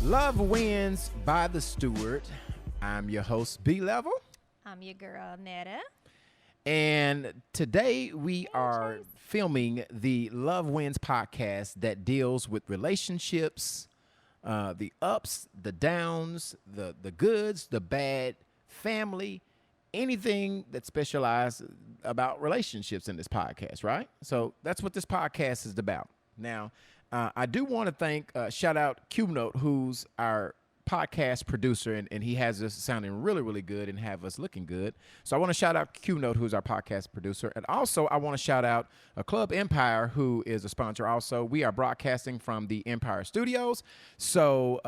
Love Wins by the Stewart. I'm your host, B Level. I'm your girl, Netta. And today we are filming the Love Wins podcast that deals with relationships, the ups, the downs, the goods, the bad, family, anything that specializes about relationships in this podcast, right? So that's what this podcast is about. Now, I do want to thank, shout out Q-Note, who's our podcast producer, and he has us sounding really, really good and have us looking good. So I want to shout out Q-Note, who's our podcast producer. And also, I want to shout out Club Empire, who is a sponsor also. We are broadcasting from the Empire Studios. So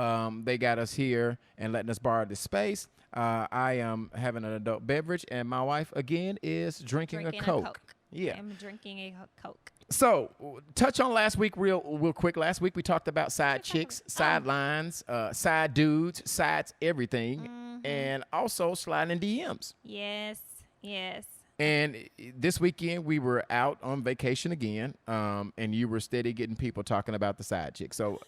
they got us here and letting us borrow this space. I am having an adult beverage, and my wife, again, is drinking a Coke. Yeah. I'm drinking a Coke. So, touch on last week real quick. Last week we talked about side chicks, sidelines, side dudes, sides, everything, and also sliding DMs. Yes. And this weekend we were out on vacation again, and you were steady getting people talking about the side chick. So,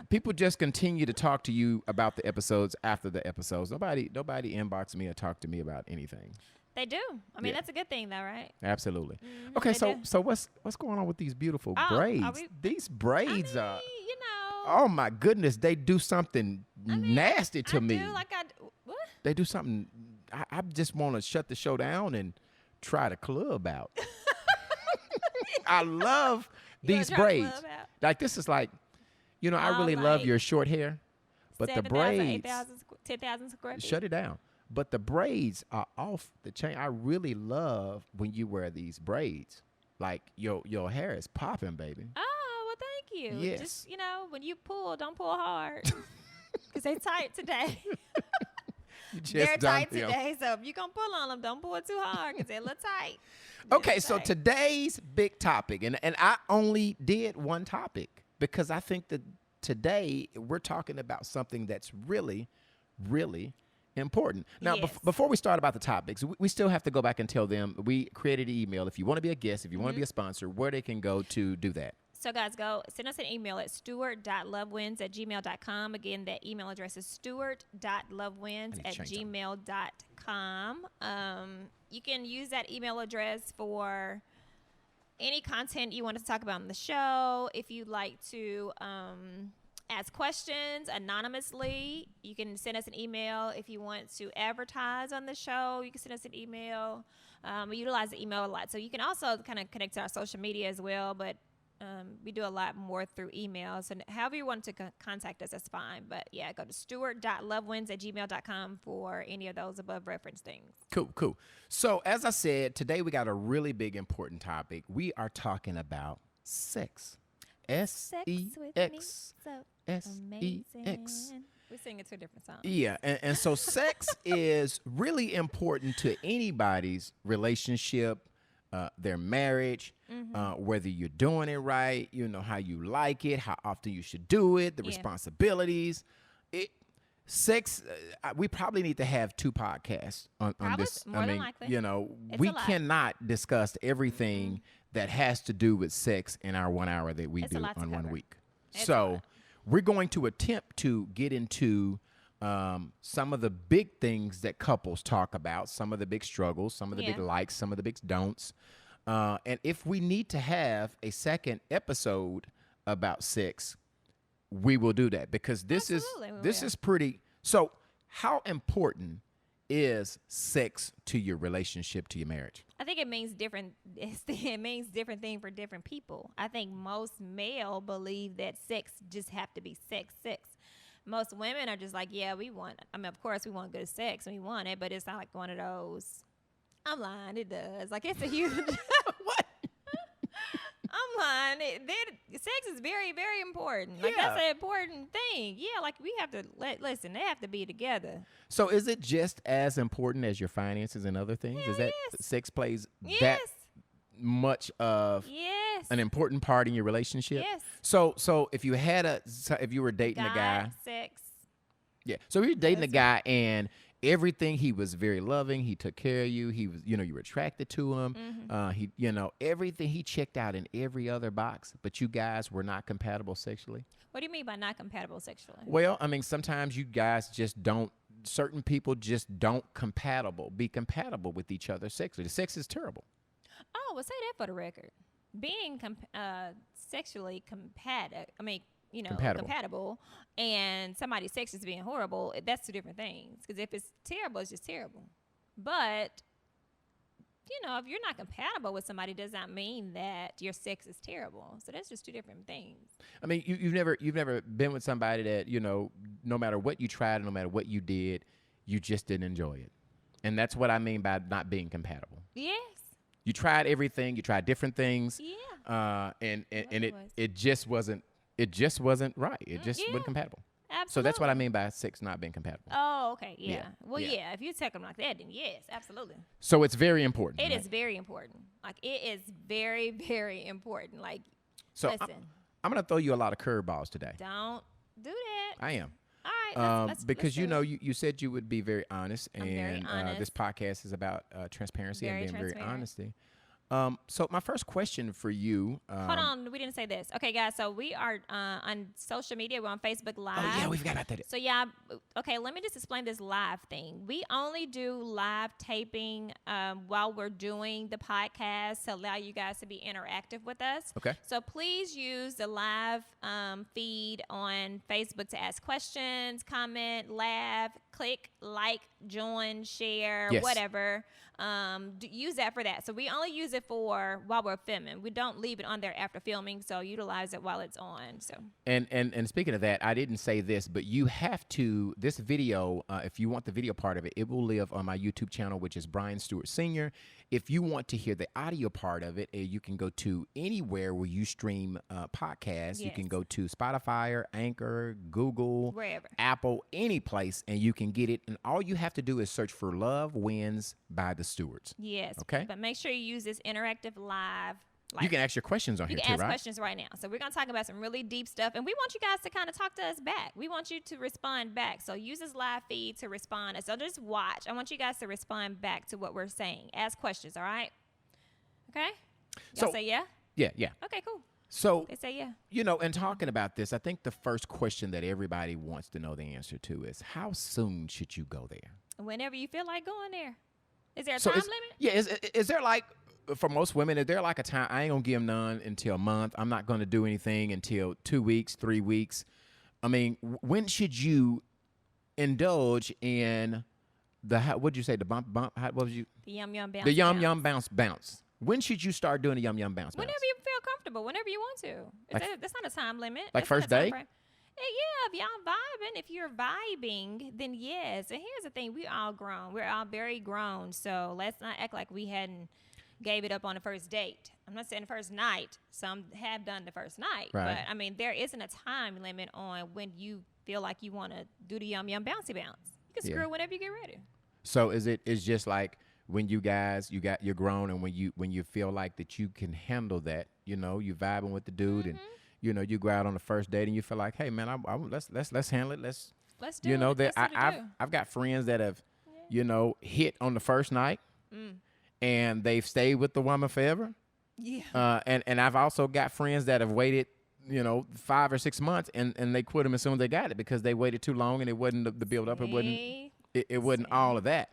people just continue to talk to you about the episodes after the episodes. Nobody inboxed me or talked to me about anything. They do. I mean, that's a good thing, though, right? Absolutely. Mm-hmm, okay, so what's going on with these beautiful braids? These braids are, oh my goodness, they do something nasty to me. What? They do something. I just want to shut the show down and try to club out. I love these braids. Like, this is like, I really love your short hair, but the braids, 10,000 square feet. Shut it down. But the braids are off the chain. I really love when you wear these braids. Like, your hair is popping, baby. Oh, well, thank you. Yes. Just, when you pull, don't pull hard. Because they're tight today. They're tight today, so if you're going to pull on them, don't pull it too hard because they look tight. Okay, so today's big topic, and I only did one topic because I think that today we're talking about something that's really, really important. Now, before we start about the topics, we still have to go back and tell them we created an email. If you want to be a guest, if you want to be a sponsor, where they can go to do that. So, guys, go send us an email at stewart.lovewins@gmail.com. Again, that email address is stewart.lovewins@gmail.com. You can use that email address for any content you want to talk about on the show. If you'd like to ask questions anonymously, you can send us an email. If you want to advertise on the show, you can send us an email. We utilize the email a lot. So you can also kind of connect to our social media as well, but we do a lot more through email. So however you want to contact us, that's fine. But yeah, go to stewart.lovewins@gmail.com for any of those above referenced things. Cool. So as I said, today we got a really big important topic. We are talking about sex. S-E-X. So S-E-X. We're singing two different songs. Yeah, and so sex is really important to anybody's relationship, their marriage, whether you're doing it right, how you like it, how often you should do it, the responsibilities. Sex, we probably need to have two podcasts on this. More than likely. We cannot discuss everything that has to do with sex in our 1 hour that we do on 1 week. So we're going to attempt to get into some of the big things that couples talk about, some of the big struggles, some of the big likes, some of the big don'ts. And if we need to have a second episode about sex, we will do that because this is pretty. So how important is sex to your relationship, to your marriage? I think it means different. It means different thing for different people. I think most male believe that sex just have to be sex. Most women are just like, yeah, we want. I mean, of course, we want good sex and we want it, but it's not like one of those. I'm lying. It does. Like, it's a huge. What? I'm lying. Sex is very, very important. Like, that's an important thing. Yeah, like, we have to listen. They have to be together. So, is it just as important as your finances and other things? Hell is that yes. sex plays that much of an important part in your relationship? Yes. So if you were dating a guy, sex. yeah. So if you're dating a guy and everything. He was very loving. He took care of you. He was, you were attracted to him. He, everything. He checked out in every other box, but you guys were not compatible sexually. What do you mean by not compatible sexually? Well, I mean, sometimes you guys just don't. Certain people just don't be compatible with each other sexually. The sex is terrible. Oh, well, say that for the record. Being sexually compatible, and somebody's sex is being horrible, that's two different things. Because if it's terrible, it's just terrible. But, if you're not compatible with somebody, does not mean that your sex is terrible. So that's just two different things. I mean, you've never been with somebody that, no matter what you tried, no matter what you did, you just didn't enjoy it. And that's what I mean by not being compatible. Yes. You tried everything. You tried different things. Yeah. And it just wasn't right. It just wasn't compatible. Absolutely. So that's what I mean by sex not being compatible. Oh, okay. Yeah. Well, yeah. If you take them like that, then yes, absolutely. So it's very important. It is very important. Like, it is very, very important. Like, so listen. I'm going to throw you a lot of curveballs today. Don't do that. I am. All right. Because you said you would be very honest, I'm very honest. This podcast is about transparency and being very honesty. So my first question for you. Hold on, we didn't say this. Okay, guys. So we are on social media. We're on Facebook Live. Oh yeah, we forgot about that. So okay. Let me just explain this live thing. We only do live taping while we're doing the podcast to allow you guys to be interactive with us. Okay. So please use the live feed on Facebook to ask questions, comment, laugh, click, like, join, share, whatever. Use that for that. So we only use it for while we're filming. We don't leave it on there after filming. So utilize it while it's on. So and speaking of that, I didn't say this, but you have to this video. If you want the video part of it, it will live on my YouTube channel, which is Brian Stewart Sr. If you want to hear the audio part of it, you can go to anywhere where you stream podcasts. Yes. You can go to Spotify or Anchor, Google, wherever, Apple, any place, and you can get it. And all you have to do is search for Love Wins by the Stewarts. Yes. Okay. But make sure you use this interactive live. You can ask your questions on here too, right? You can ask questions right now. So we're going to talk about some really deep stuff. And we want you guys to kind of talk to us back. We want you to respond back. So use this live feed to respond. So just watch. I want you guys to respond back to what we're saying. Ask questions, all right? Okay? Y'all say yeah? Yeah. Okay, cool. So, they say yeah. And talking about this, I think the first question that everybody wants to know the answer to is, how soon should you go there? Whenever you feel like going there. Is there a time limit? Yeah. Is there like, for most women, is there like a time? I ain't gonna give them none until a month. I'm not gonna do anything until 2 weeks, 3 weeks. I mean, when should you indulge in the what'd you say? The bump? What was you? The yum bounce. The yum bounce. When should you start doing the yum bounce? Whenever you feel comfortable. Whenever you want to. That's not a time limit. Like first day. Yeah, if y'all vibing, if you're vibing, then yes. And here's the thing: we all grown. We're all very grown. So let's not act like we hadn't gave it up on the first date. I'm not saying the first night. Some have done the first night. Right. But, I mean, there isn't a time limit on when you feel like you want to do the yum bouncy bounce. You can screw whenever you get ready. So it's just like when you guys, you're grown, and when you feel like that you can handle that, you vibing with the dude, and, you go out on the first date and you feel like, hey, man, let's handle it. Let's do it. I've got friends that have, hit on the first night. And they've stayed with the woman forever. Yeah. And I've also got friends that have waited, 5 or 6 months, and they quit them as soon as they got it because they waited too long, and it wasn't the build up. It wasn't all of that.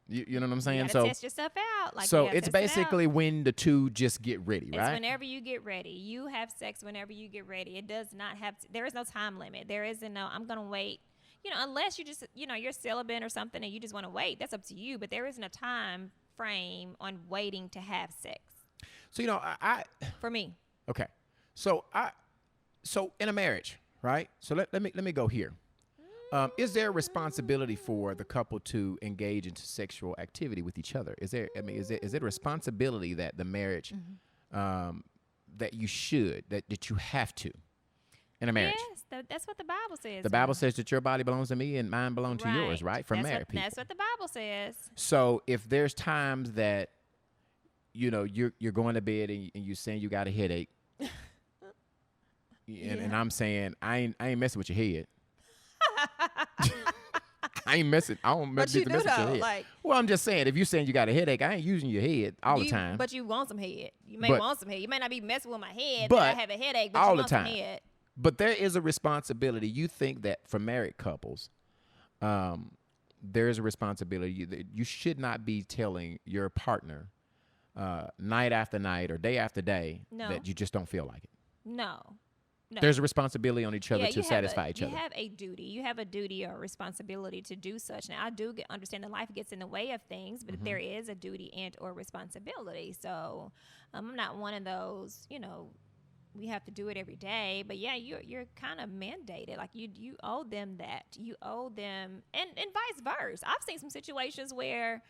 You know what I'm saying? You gotta test yourself out. So it's basically when the two just get ready, right? It's whenever you get ready. You have sex whenever you get ready. It does not have to, there is no time limit. There isn't no, I'm going to wait. Unless you just, you're celibate or something and you just want to wait. That's up to you. But there isn't a time frame on waiting to have sex. So I for me. Okay. So in a marriage, right? So let me go here. Is there a responsibility for the couple to engage into sexual activity with each other? Is it a responsibility that the marriage that you should that you have to in a marriage? Yes, that's what the Bible says. The Bible says that your body belongs to me and mine belong to yours, right? For married people. That's what the Bible says. So if there's times that you're going to bed and you're saying you got a headache, and I'm saying I ain't messing with your head. I ain't messing. I don't But mess you with do your though, head. like Well, I'm just saying, if you're saying you got a headache, I ain't using your head all the time. But you want some head. You may But- want some head. You may not be messing with my head. but That I have a headache, but all you the want some time. head. But there is a responsibility. You think that for married couples, there is a responsibility that you should not be telling your partner night after night or day after day No. that you just don't feel like it. No. There's a responsibility on each other Yeah, to satisfy each other. You have a duty. You have a duty or responsibility to do such. Now, I do understand that life gets in the way of things, but there is a duty and or responsibility. So I'm not one of those, we have to do it every day. But yeah, you're kind of mandated. Like you owe them that. You owe them, and vice versa. I've seen some situations where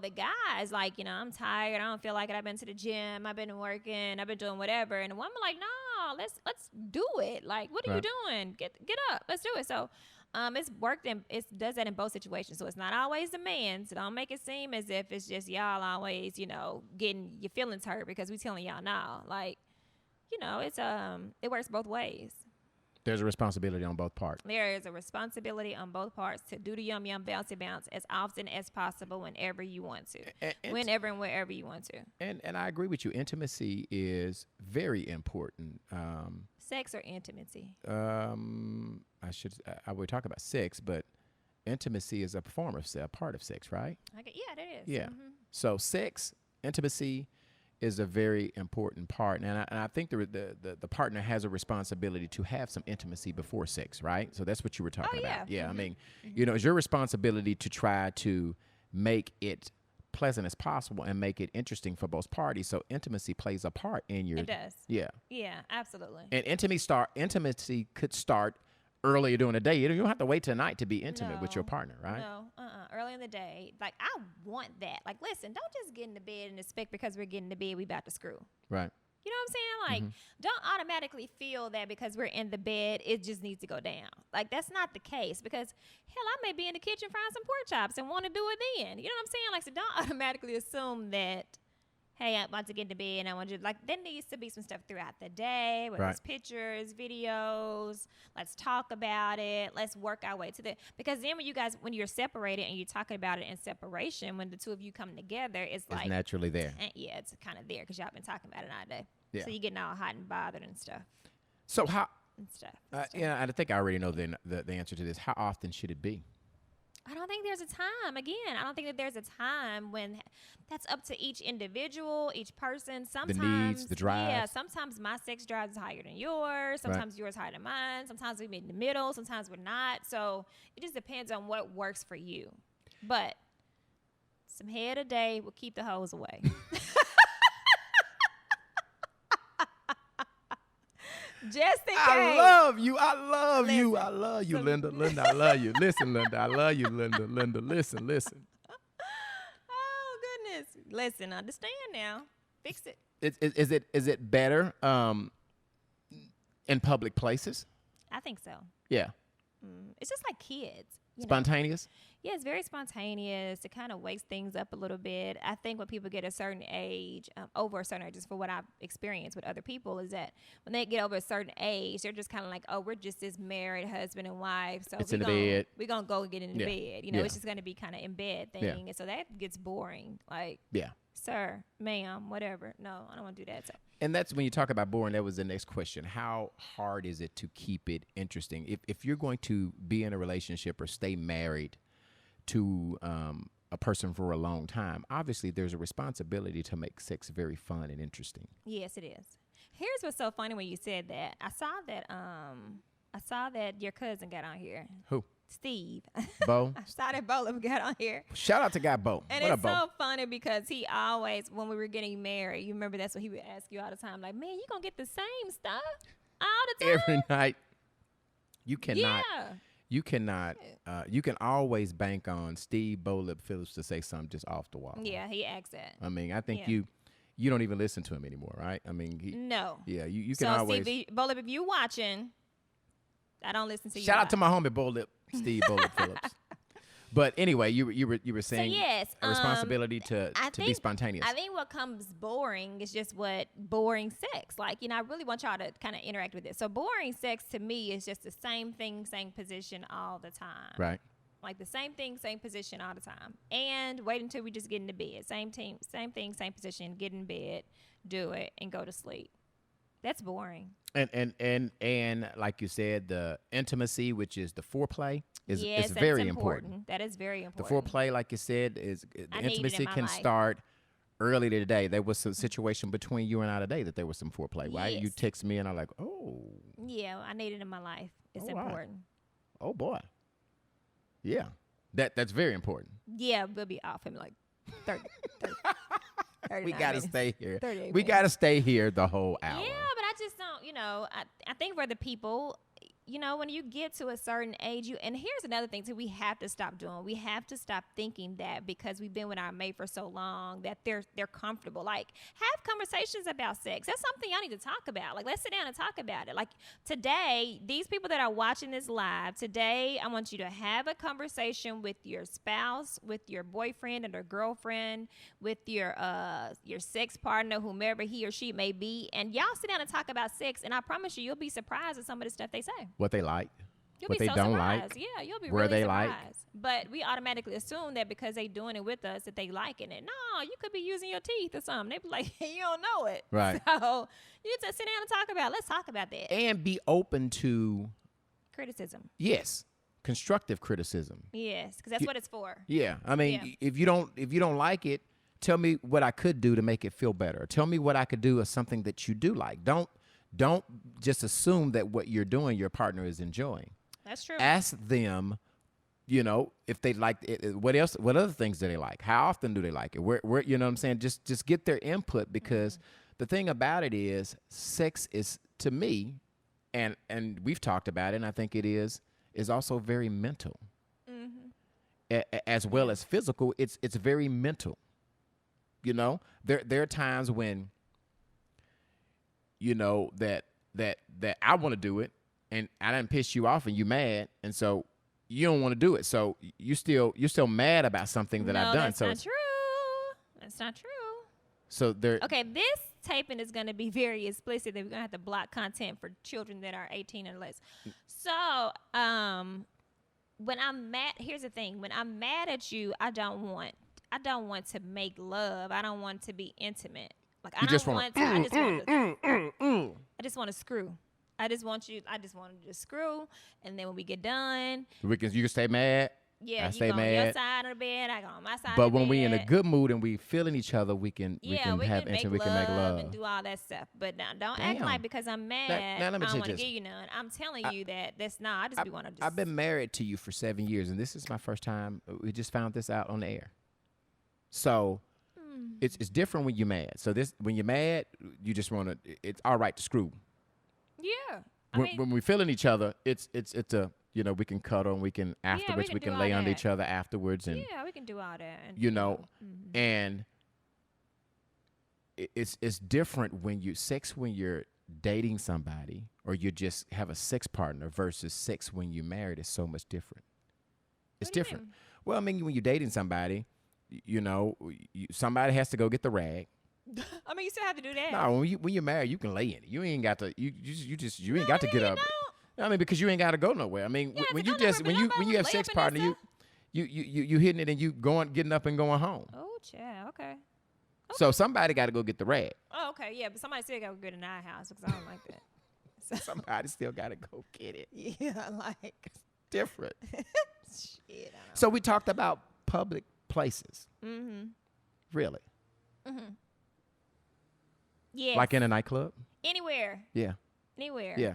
the guy's like, I'm tired. I don't feel like it. I've been to the gym. I've been working. I've been doing whatever. And the woman like, no, let's do it. Like, what are you doing? Get up. Let's do it. So, it's worked and it does that in both situations. So it's not always the man. So don't make it seem as if it's just y'all always, getting your feelings hurt because we telling y'all now. Like, it's it works both ways. There's a responsibility on both parts. There is a responsibility on both parts to do the yum yum bouncy bounce as often as possible whenever you want to. Whenever and wherever you want to. And I agree with you. Intimacy is very important. Sex or intimacy? I would talk about sex, but intimacy is a form of sex, a part of sex, right? Okay, yeah, that is. Yeah. Mm-hmm. So sex, intimacy is a very important part, and I think the partner has a responsibility to have some intimacy before sex, right? So that's what you were talking about. Yeah, Mm-hmm. I mean, it's your responsibility to try to make it pleasant as possible and make it interesting for both parties. So intimacy plays a part in your. It does. Yeah. Yeah, absolutely. And intimacy could start earlier during the day. You don't have to wait till night to be intimate with your partner, right? No, early in the day. Like, I want that. Like, listen, don't just get in the bed and expect because we're getting in the bed, we about to screw. Right. You know what I'm saying? Like, don't automatically feel that because we're in the bed, it just needs to go down. Like, that's not the case because, hell, I may be in the kitchen frying some pork chops and want to do it then. You know what I'm saying? Like, so don't automatically assume that, hey, I'm about to get in the bed and I want you to, like, there needs to be some stuff throughout the day, whether it's pictures, videos, let's talk about it, let's work our way to that. Because then when you're separated and you're talking about it in separation, when the two of you come together, it's like. naturally there. Yeah, it's kind of there because y'all been talking about it all day. Yeah. So you're getting all hot and bothered and stuff. So how, And stuff. I think I already know the answer to this. How often should it be? I don't think there's a time. Again, I don't think that there's a time when that's up to each individual, each person. Sometimes The needs, the drive. Yeah, sometimes my sex drive is higher than yours. Sometimes yours higher than mine. Sometimes we meet in the middle. Sometimes we're not. So it just depends on what works for you. But some head a day will keep the hoes away. Just in case. I love you, Listen. Linda. Linda, I love you. Listen, Linda, I love you, Linda. Linda, listen. Oh, goodness. Listen, understand now. Fix it. Is it better in public places? I think so. Yeah. It's just like kids. You know? Spontaneous? Yeah, it's very spontaneous. It kind of wakes things up a little bit. I think when people get a certain age, over a certain age, just for what I've experienced with other people, is that when they get over a certain age, they're just kind of like, oh, we're just this married husband and wife. So It's in the bed. We're going to go and get in the bed. You know, Yeah. it's just going to be kind of in bed thing. Yeah. And so that gets boring. Like, Yeah. sir, ma'am, whatever. No, I don't want to do that. So. And that's when you talk about boring, that was the next question. How hard is it to keep it interesting? If you're going to be in a relationship or stay married to a person for a long time, obviously there's a responsibility to make sex very fun and interesting. Yes, it is. Here's what's so funny when you said that. I saw that your cousin got on here. Who? Steve. Bo? I saw that Bo got on here. Shout out to guy Bo. And What it's up, Bo? so funny because he always, when we were getting married, you remember that's what he would ask you all the time. Like, man, you going to get the same stuff all the time? Every night. You cannot. Yeah. You cannot. You can always bank on Steve Bolip Phillips to say something just off the wall. Yeah, he asked that. I mean, I think Yeah. you don't even listen to him anymore, right? I mean, No. yeah, you can So, always. Steve Bolip, if you watching, I don't listen to you. Shout out to my homie Bolip, Steve Bolip Phillips. But anyway, you were saying yes, a responsibility to be think- spontaneous. I think what comes boring is just what boring sex. Like, I really want y'all to kind of interact with it. So boring sex to me is just the same thing, same position all the time. Right. Like the same thing, same position all the time. And wait until we just get into bed. Same thing, same position, get in bed, do it, and go to sleep. That's boring. And like you said, the intimacy, which is the foreplay, is Yes, very that's important. That is very The important. foreplay, like you said, is the I need it in intimacy my can life. start early today. There was some situation between you and I today that there was some foreplay, right? You Yes. text me and I'm like, oh, Yeah, I need it in my life. It's All right. important. oh boy, yeah, that's very important. Yeah, we'll be off in like 30 We 39 gotta minutes. stay here. 38 We minutes. gotta stay here the whole hour. Yeah, but I just don't, I think for the people, when you get to a certain age, and here's another thing too, we have to stop doing. We have to stop thinking that because we've been with our mate for so long that they're comfortable. Like, have conversations about sex. That's something y'all need to talk about. Like, let's sit down and talk about it. Like, today, these people that are watching this live, today, I want you to have a conversation with your spouse, with your boyfriend and or girlfriend, with your sex partner, whomever he or she may be, and y'all sit down and talk about sex, and I promise you'll be surprised at some of the stuff they say. What they like, You'll what be they so don't surprised. like, Yeah, you'll be where really they surprised. like. But we automatically assume that because they doing it with us that they liking it. No, you could be using your teeth or something. They be like, you don't know it. Right. So you just sit down and talk about it. Let's talk about that. and be open to Criticism. constructive criticism. Yes, because that's what it's for. Yeah, I mean, Yeah. if you don't like it, tell me what I could do to make it feel better. Tell me what I could do as something that you do like. Don't just assume that what you're doing your partner is enjoying. That's true. Ask them, if they like it, what other things do they like? How often do they like it? Where you know what I'm saying? Just get their input, because the thing about it is sex is, to me, and we've talked about it, and I think it is also very mental. As well as physical, it's very mental. There are times when that I want to do it, and I didn't piss you off, and you mad, and so you don't want to do it. So you're still mad about something that I've done. That's not true. That's not true. So there. Okay, this taping is going to be very explicit. That we're going to have to block content for children that are 18 or less. So, when I'm mad, here's the thing. When I'm mad at you, I don't want to make love. I don't want to be intimate. Like, I just want to screw. I just want to just screw, and then when we get done, You can stay mad. yeah, I you stay go on your mad. side of the bed, I go on my side. But of the when we in a bed. good mood and we feeling each other, we can Yeah, have intimate. We can make love. and do all that stuff. But now, don't act Damn. like because I'm mad, Now, let me I tell you don't want to this. give you none. I'm telling you that that's not. I just be want to just. I've been married to you for 7 years, and this is my first time. We just found this out on the air. So it's different when you're mad. So when you're mad, you just want to. It's all right to screw. Yeah. When we're feeling each other, it's a we can cuddle, and we can afterwards we do can all lay under that. each other afterwards, and Yeah, we can do all that. And, and it's different when you're dating somebody or you just have a sex partner versus sex when you're married. Is so much different. It's What do you different. mean? Well, I mean, when you're dating somebody, somebody has to go get the rag. I mean, you still have to do that. No, when you're married, you can lay in it. You ain't got to. You ain't got to get up. I mean, because you ain't got to go nowhere. I mean, You when have you to go nowhere, but when nobody you have lay sex up in that partner, you hitting it and you getting up and going home. Oh, yeah. Okay. So somebody got to go get the rag. Oh, okay. Yeah, but somebody still got to go in our house because I don't like that. So, Somebody still got to go get it. yeah, like Different. shit. I don't So we talked about public places. Mm-hmm. Really? Yeah. Like in a nightclub? anywhere. Yeah. Anywhere. Yeah.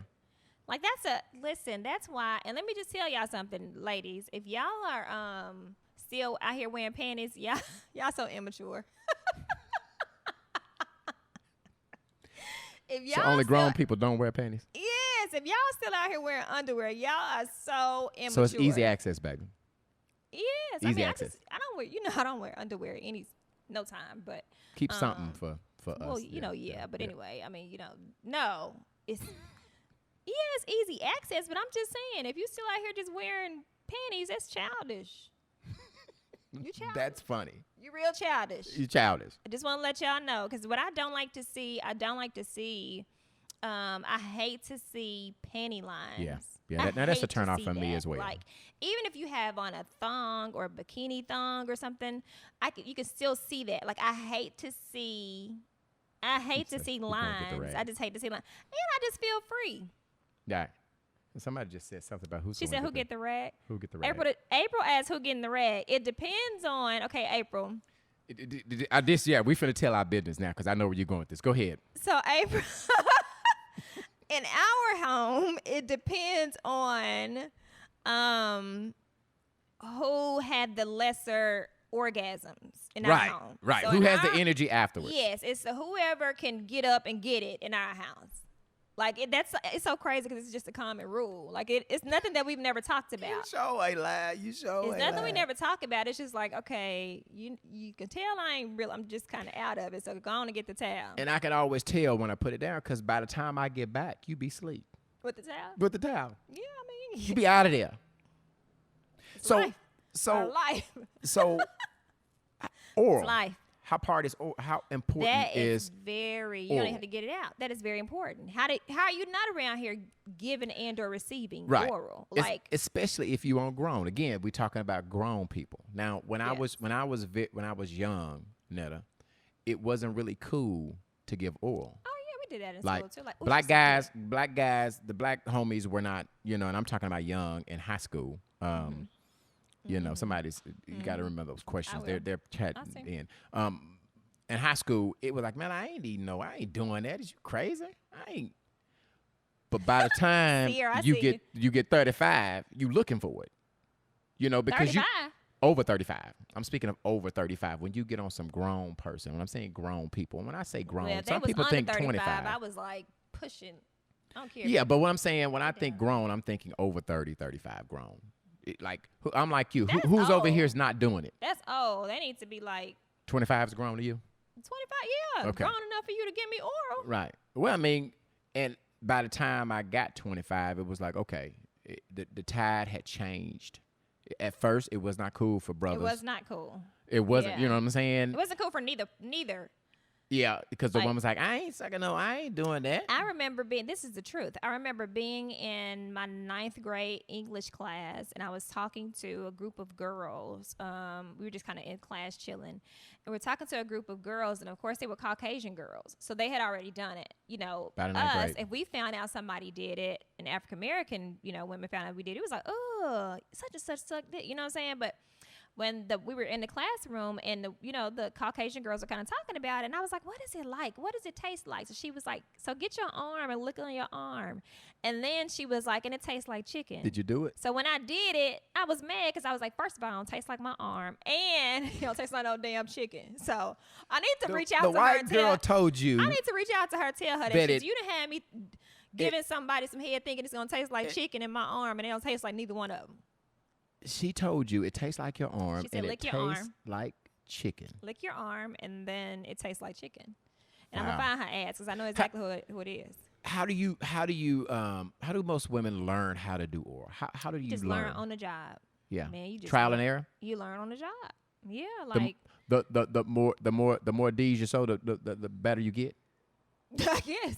Like that's why, and let me just tell y'all something, ladies. If y'all are still out here wearing panties, y'all so immature. If y'all So only grown still- people don't wear panties. Yes, if y'all still out here wearing underwear, y'all are so immature. So it's easy access, baby. Yes, Easy I mean, access. I don't wear. I don't wear underwear no time, but Keep something for us. well, But anyway, I mean, no, it's easy access. But I'm just saying, if you still out here just wearing panties, that's childish. You childish. That's funny. You real childish. You childish. I just want to let y'all know, because what I don't like to see, I hate to see panty lines. Yeah, I that's a hate to turn off see for me that. as well. Like, even if you have on a thong or a bikini thong or something, you can still see that. Like, I hate to see We're gonna get the lines. rag. I just hate to see lines. And I just feel free. Yeah. Somebody just said something about who's She said, who get the rag? who get the rag. April asked who getting the rag. It depends on, okay, April. We finna tell our business now because I know where you're going with this. Go ahead. So, April, in our home, it depends on who had the lesser orgasms in our home. Right. So Who in has the our- energy afterwards? Yes, it's whoever can get up and get it in our house. Like it's so crazy because it's just a common rule. Like it's nothing that we've never talked about. You sure ain't lie. You sure It's ain't nothing we lie. never talk about. It's just like, okay, you can tell I ain't real. I'm just kind of out of it. So go on and get the towel. And I can always tell when I put it down because by the time I get back, you be asleep. With the towel? With the towel. Yeah, I mean, You be out of there. it's life. Our So, life. so, It's oral. life. How important That is is very. You don't oral. have to get it out. That is very important. How are you not around here giving and or receiving right? oral? It's- Like especially if you on grown. Again, we talking about grown people. Now, when I Yes. was young, Netta, it wasn't really cool to give oral. oh yeah, we did that in Like school too. Like ooh, black she's so guys, the black homies were not, and I'm talking about young in high school. Somebody's you got to remember those questions. will. They're chatting I see. in. In high school, it was like, man, I ain't doing that. Is you crazy? I ain't. But by the time See her, I you see you get 35, you looking for it. Because 35. you over 35. I'm speaking of over 35. When you get on some grown person, when I'm saying grown people, when I say grown, Well, if some they was people under think 35, 25. I was like pushing. I don't care. Yeah, but what I'm saying, when I think grown, I'm thinking over 30, 35 grown. I'm like you. That's Who's over old. here is not doing it? That's old. They need to be like 25 is grown to you? 25. Yeah, Okay. grown enough for you to give me oral. Right. Well, I mean, and by the time I got 25, it was like, okay, the tide had changed. At first, it was not cool for brothers. It was not cool. It wasn't, Yeah. you know what I'm saying? It wasn't cool for neither. Yeah, because the Like- woman's like, I ain't sucking no, I ain't doing that. I remember this is the truth. I remember being in my 9th grade English class, and I was talking to a group of girls. We were just kind of in class chilling, and we're talking to a group of girls, and of course they were Caucasian girls, so they had already done it. By the 9th Us, grade. if we found out somebody did it, and African American, women found out we did it, it was like, oh, such and such sucked it. You know what I'm saying? But when we were in the classroom and the Caucasian girls are kind of talking about it, and I was like, what is it like? What does it taste like? So she was like, so get your arm and look on your arm. And then she was like, and it tastes like chicken. Did you do it? So when I did it, I was mad because I was like, first of all, it don't taste like my arm, and it don't taste like no damn chicken. So I need to reach out the to her white and girl tell told you. I need to reach out to her, tell her that Bet shit. it- You done had me giving somebody some head thinking it's gonna taste like chicken in my arm, and it don't taste like neither one of them. She told you it tastes like your arm, She said, and it "Lick your tastes arm." like chicken. Lick your arm, and then it tastes like chicken. And Wow. I'm gonna find her ass because I know exactly who it is. How do most women learn how to do oral? How do you Just learn? learn on the job. Yeah. Man, you just Trial learn. and error. You learn on the job. Yeah, The- like The more D's you sow, the better you get. I guess.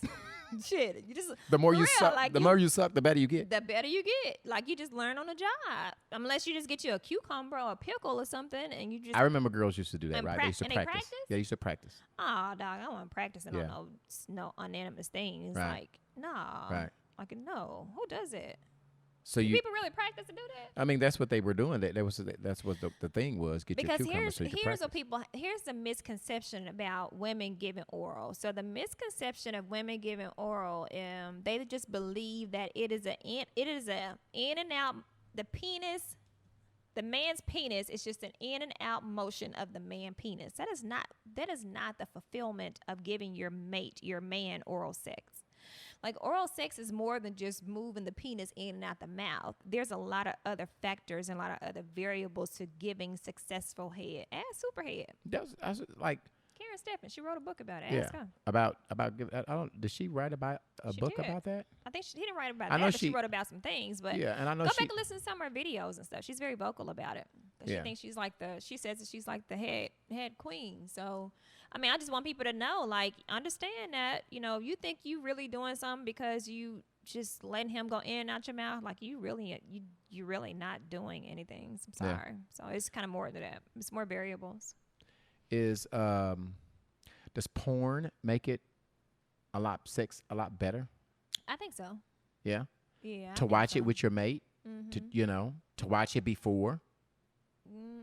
Shit, you just The more for you real, suck, like the more you suck, the better you get. the better you get. Like you just learn on the job, unless you just get you a cucumber or a pickle or something, and you just I remember girls used to do that, And right? prac- They used to and they practice. practice? Yeah, they used to practice. oh dog, I wasn't practicing Yeah. on no unanimous things. Right. Like no, Right. like no, who does it? So Do you, people really practice to do that? I mean, that's what they were doing. That's what the thing was. Get your Because cucumber so you can here's what practice. here's the misconception about women giving oral. So the misconception of women giving oral, they just believe that it is a in and out. The penis, the man's penis is just an in and out motion of the man penis. That is not the fulfillment of giving your man oral sex. Like oral sex is more than just moving the penis in and out the mouth. There's a lot of other factors and a lot of other variables to giving successful head. Ask Superhead. I was like, Karen Steppen, she wrote a book about it. yeah, Ask her. about I don't. Did she write about a She book did. about that? I think he didn't write about I that, know but she she- wrote about some things. But Yeah, and I know go she. back and listen to some of her videos and stuff. She's very vocal about it. 'Cause Yeah. she thinks she says that she's like the head queen. So, I mean, I just want people to know, like, understand that, you think you really doing something because you just letting him go in and out your mouth, like you're really not doing anything. I'm sorry. So it's kind of more than that. It's more variables. Does porn make it a lot better? I think so. Yeah. Yeah. To watch it with your mate, to to watch it before.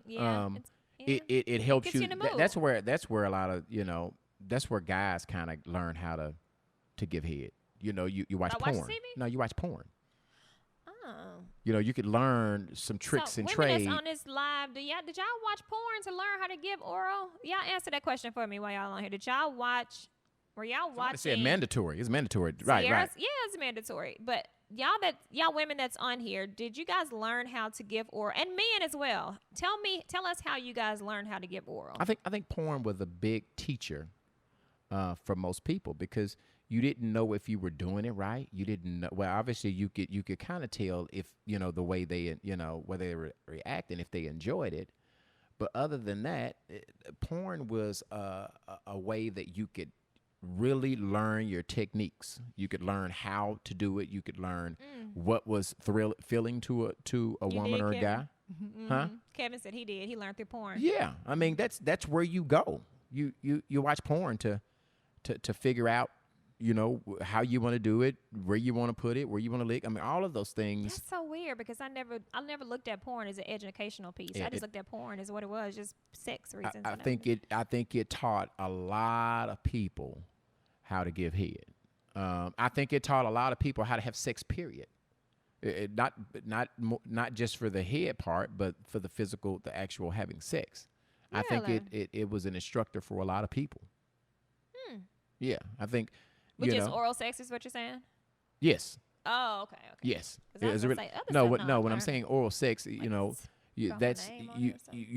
Yeah. It helps Gets you. you in the mood. That's where a lot of that's where guys kind of learn how to give head. You watch porn. Watch TV? No, you watch porn. Oh. You could learn some tricks and women trade. that's on this live, did y'all watch porn to learn how to give oral? Y'all answer that question for me while y'all on here. Did y'all watch? Were y'all watching? I said mandatory. It's mandatory. Right. Yeah, it's mandatory. But y'all women that's on here, did you guys learn how to give oral? And men as well. Tell us how you guys learned how to give oral. I think porn was a big teacher for most people because you didn't know if you were doing it right. You didn't know. Well, obviously you could kind of tell if the way they whether they were reacting, if they enjoyed it. But other than that, porn was a way that you could really learn your techniques. You could learn how to do it. You could learn what was filling to a woman or a guy. Huh? Kevin said he did. He learned through porn. Yeah, I mean that's where you go. You watch porn to figure out how you want to do it, where you want to put it, where you want to lick. I mean, all of those things. That's so weird because I never looked at porn as an educational piece. Yeah, I just looked at porn as what it was, just sex reasons. I think it taught a lot of people how to give head. I think it taught a lot of people how to have sex. Period. Not just for the head part, but for the physical, the actual having sex. Really? I think it was an instructor for a lot of people. Yeah, I think. Which is oral sex, is what you're saying? Yes. Oh, okay. Yes. When I'm saying oral sex, you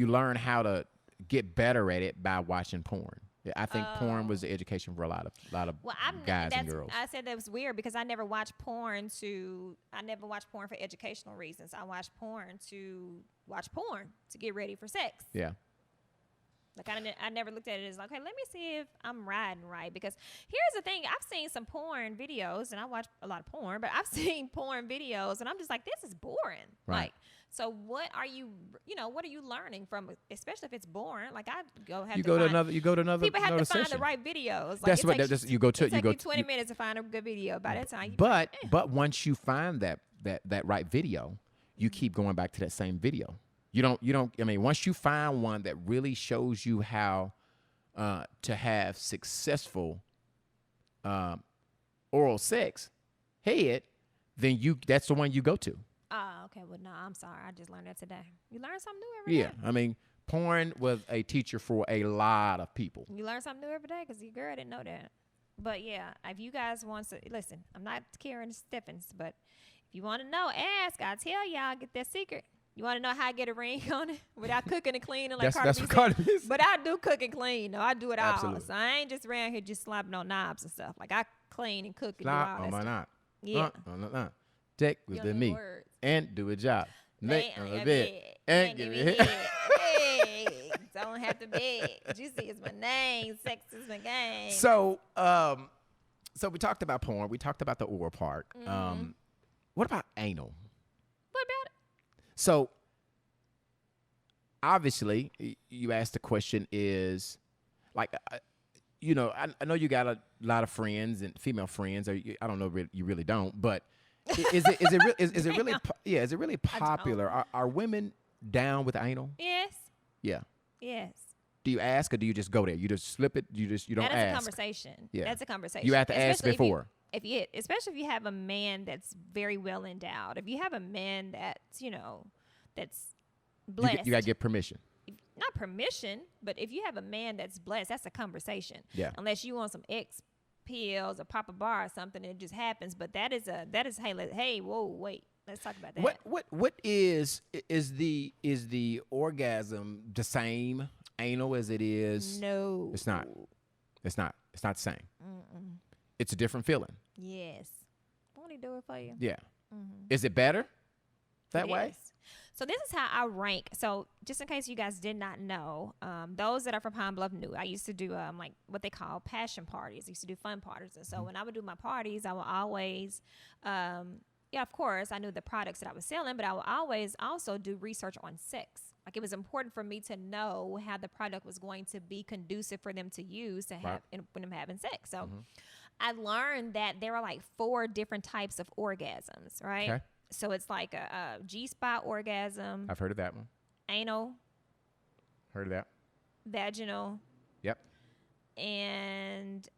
learn how to get better at it by watching porn. I think porn was the education for a lot of guys and girls. I said that was weird because I never watched porn for educational reasons. I watched porn to watch porn to get ready for sex. Yeah. Like I never looked at it as like, okay, let me see if I'm riding right. Because here's the thing, I've seen some porn videos, and I watch a lot of porn, but I've seen porn videos, and I'm just like, this is boring. Right. Like, so what are you learning from? Especially if it's boring. Like you go to another. People have to session. find the right videos. Like, That's what you go to. It takes 20 minutes to find a good video. By that time, but once you find that right video, you keep going back to that same video. You don't. I mean, once you find one that really shows you how to have successful oral sex, then that's the one you go to. Oh, okay. Well, no, I'm sorry. I just learned that today. You learn something new every day. Yeah, I mean, porn was a teacher for a lot of people. You learn something new every day because your girl didn't know that. But yeah, if you guys want to listen, I'm not Karen Steffens, but if you want to know, ask. I'll tell y'all. Get that secret. You want to know how I get a ring on it without cooking and cleaning like that's what Cardi B said. But I do cook and clean. No, I do it Absolutely. all. So I ain't just around here just slopping on knobs and stuff. Like I clean and cook and Slap do all on that my stuff. knob. Yeah. Take with the meat words. and do a job. Lay on the bed and give me me head. Hey, don't have to beg. Juicy is my name. Sex is my game. So we talked about porn. We talked about the oral part. What about anal? What about it? So obviously, you asked the question is like, I know you got a lot of friends and female friends, or I don't know, you really don't, but is it really popular? Are women down with anal? Yes. Yeah. Yes. Do you ask or do you just go there? You just slip it. You don't ask. That is a conversation. Yeah. That's a conversation. You have to ask before. Especially if you have a man that's very well endowed. If you have a man that's that's blessed. You got to get permission. Not permission, but if you have a man that's blessed, that's a conversation. Yeah. Unless you want some X pills or pop a bar or something, it just happens. But that is hey, whoa, wait. Let's talk about that. What is the orgasm the same anal as it is? No. It's not. It's not the same. It's a different feeling. Yes. Won't he do it for you? Yeah. Is it better that way? Yes. So this is how I rank. So just in case you guys did not know, those that are from Pine Bluff knew I used to do like what they call passion parties. I used to do fun parties. And so when I would do my parties, I would always, yeah, of course, I knew the products that I was selling, but I would always also do research on sex. Like it was important for me to know how the product was going to be conducive for them to use to have when I'm having sex. So I learned that there are like 4 different types of orgasms, right? Okay. So it's like a G-spot orgasm. I've heard of that one. Anal. Heard of that. Vaginal. Yep. And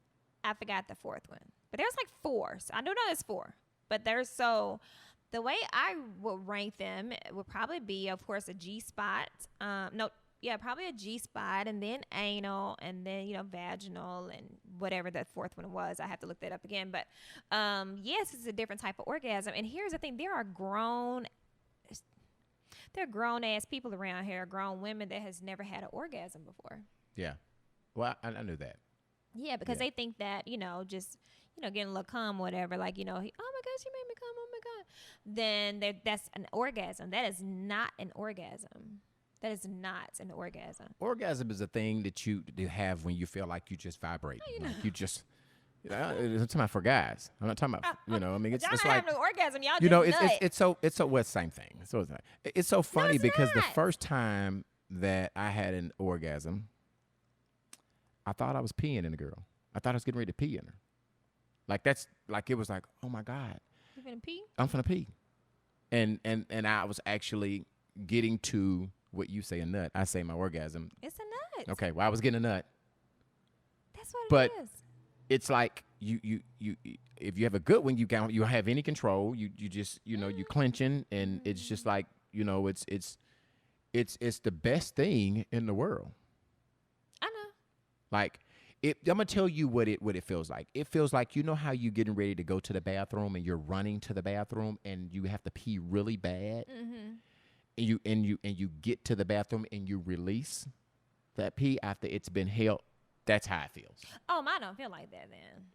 I forgot the 4th one. But there's like 4. So I do know there's 4. But there's the way I would rank them would probably be, of course, a G-spot. Probably a G-spot, and then anal, and then, vaginal, and whatever the 4th one was. I have to look that up again. But, yes, it's a different type of orgasm. And here's the thing. There are grown-ass people around here, grown women that has never had an orgasm before. Yeah. Well, I knew that. Yeah, because they think that, just, getting a little cum, whatever, like, oh, my gosh, you made me come, oh, my God. Then that's an orgasm. That is not an orgasm. That is not an orgasm. Orgasm is a thing that you have when you feel like you just vibrate. Like you just, I'm talking about for guys. I'm not talking about, it's y'all like having an orgasm. Y'all just it's so same thing. It's so funny because the first time that I had an orgasm, I thought I was peeing in a girl. I thought I was getting ready to pee in her. Like it was like, oh my God. You finna pee? I'm finna pee. And I was actually getting to what you say a nut. I say my orgasm. It's a nut. Okay, well I was getting a nut. That's what But it is. it's like you if you have a good one, you don't have any control. You just you clenching, and it's just like it's the best thing in the world. I know. Like I'm gonna tell you what it feels like. It feels like how you getting ready to go to the bathroom and you're running to the bathroom and you have to pee really bad. Mm-hmm. And you get to the bathroom and you release that pee after it's been held. That's how it feels. Oh, mine don't feel like that then.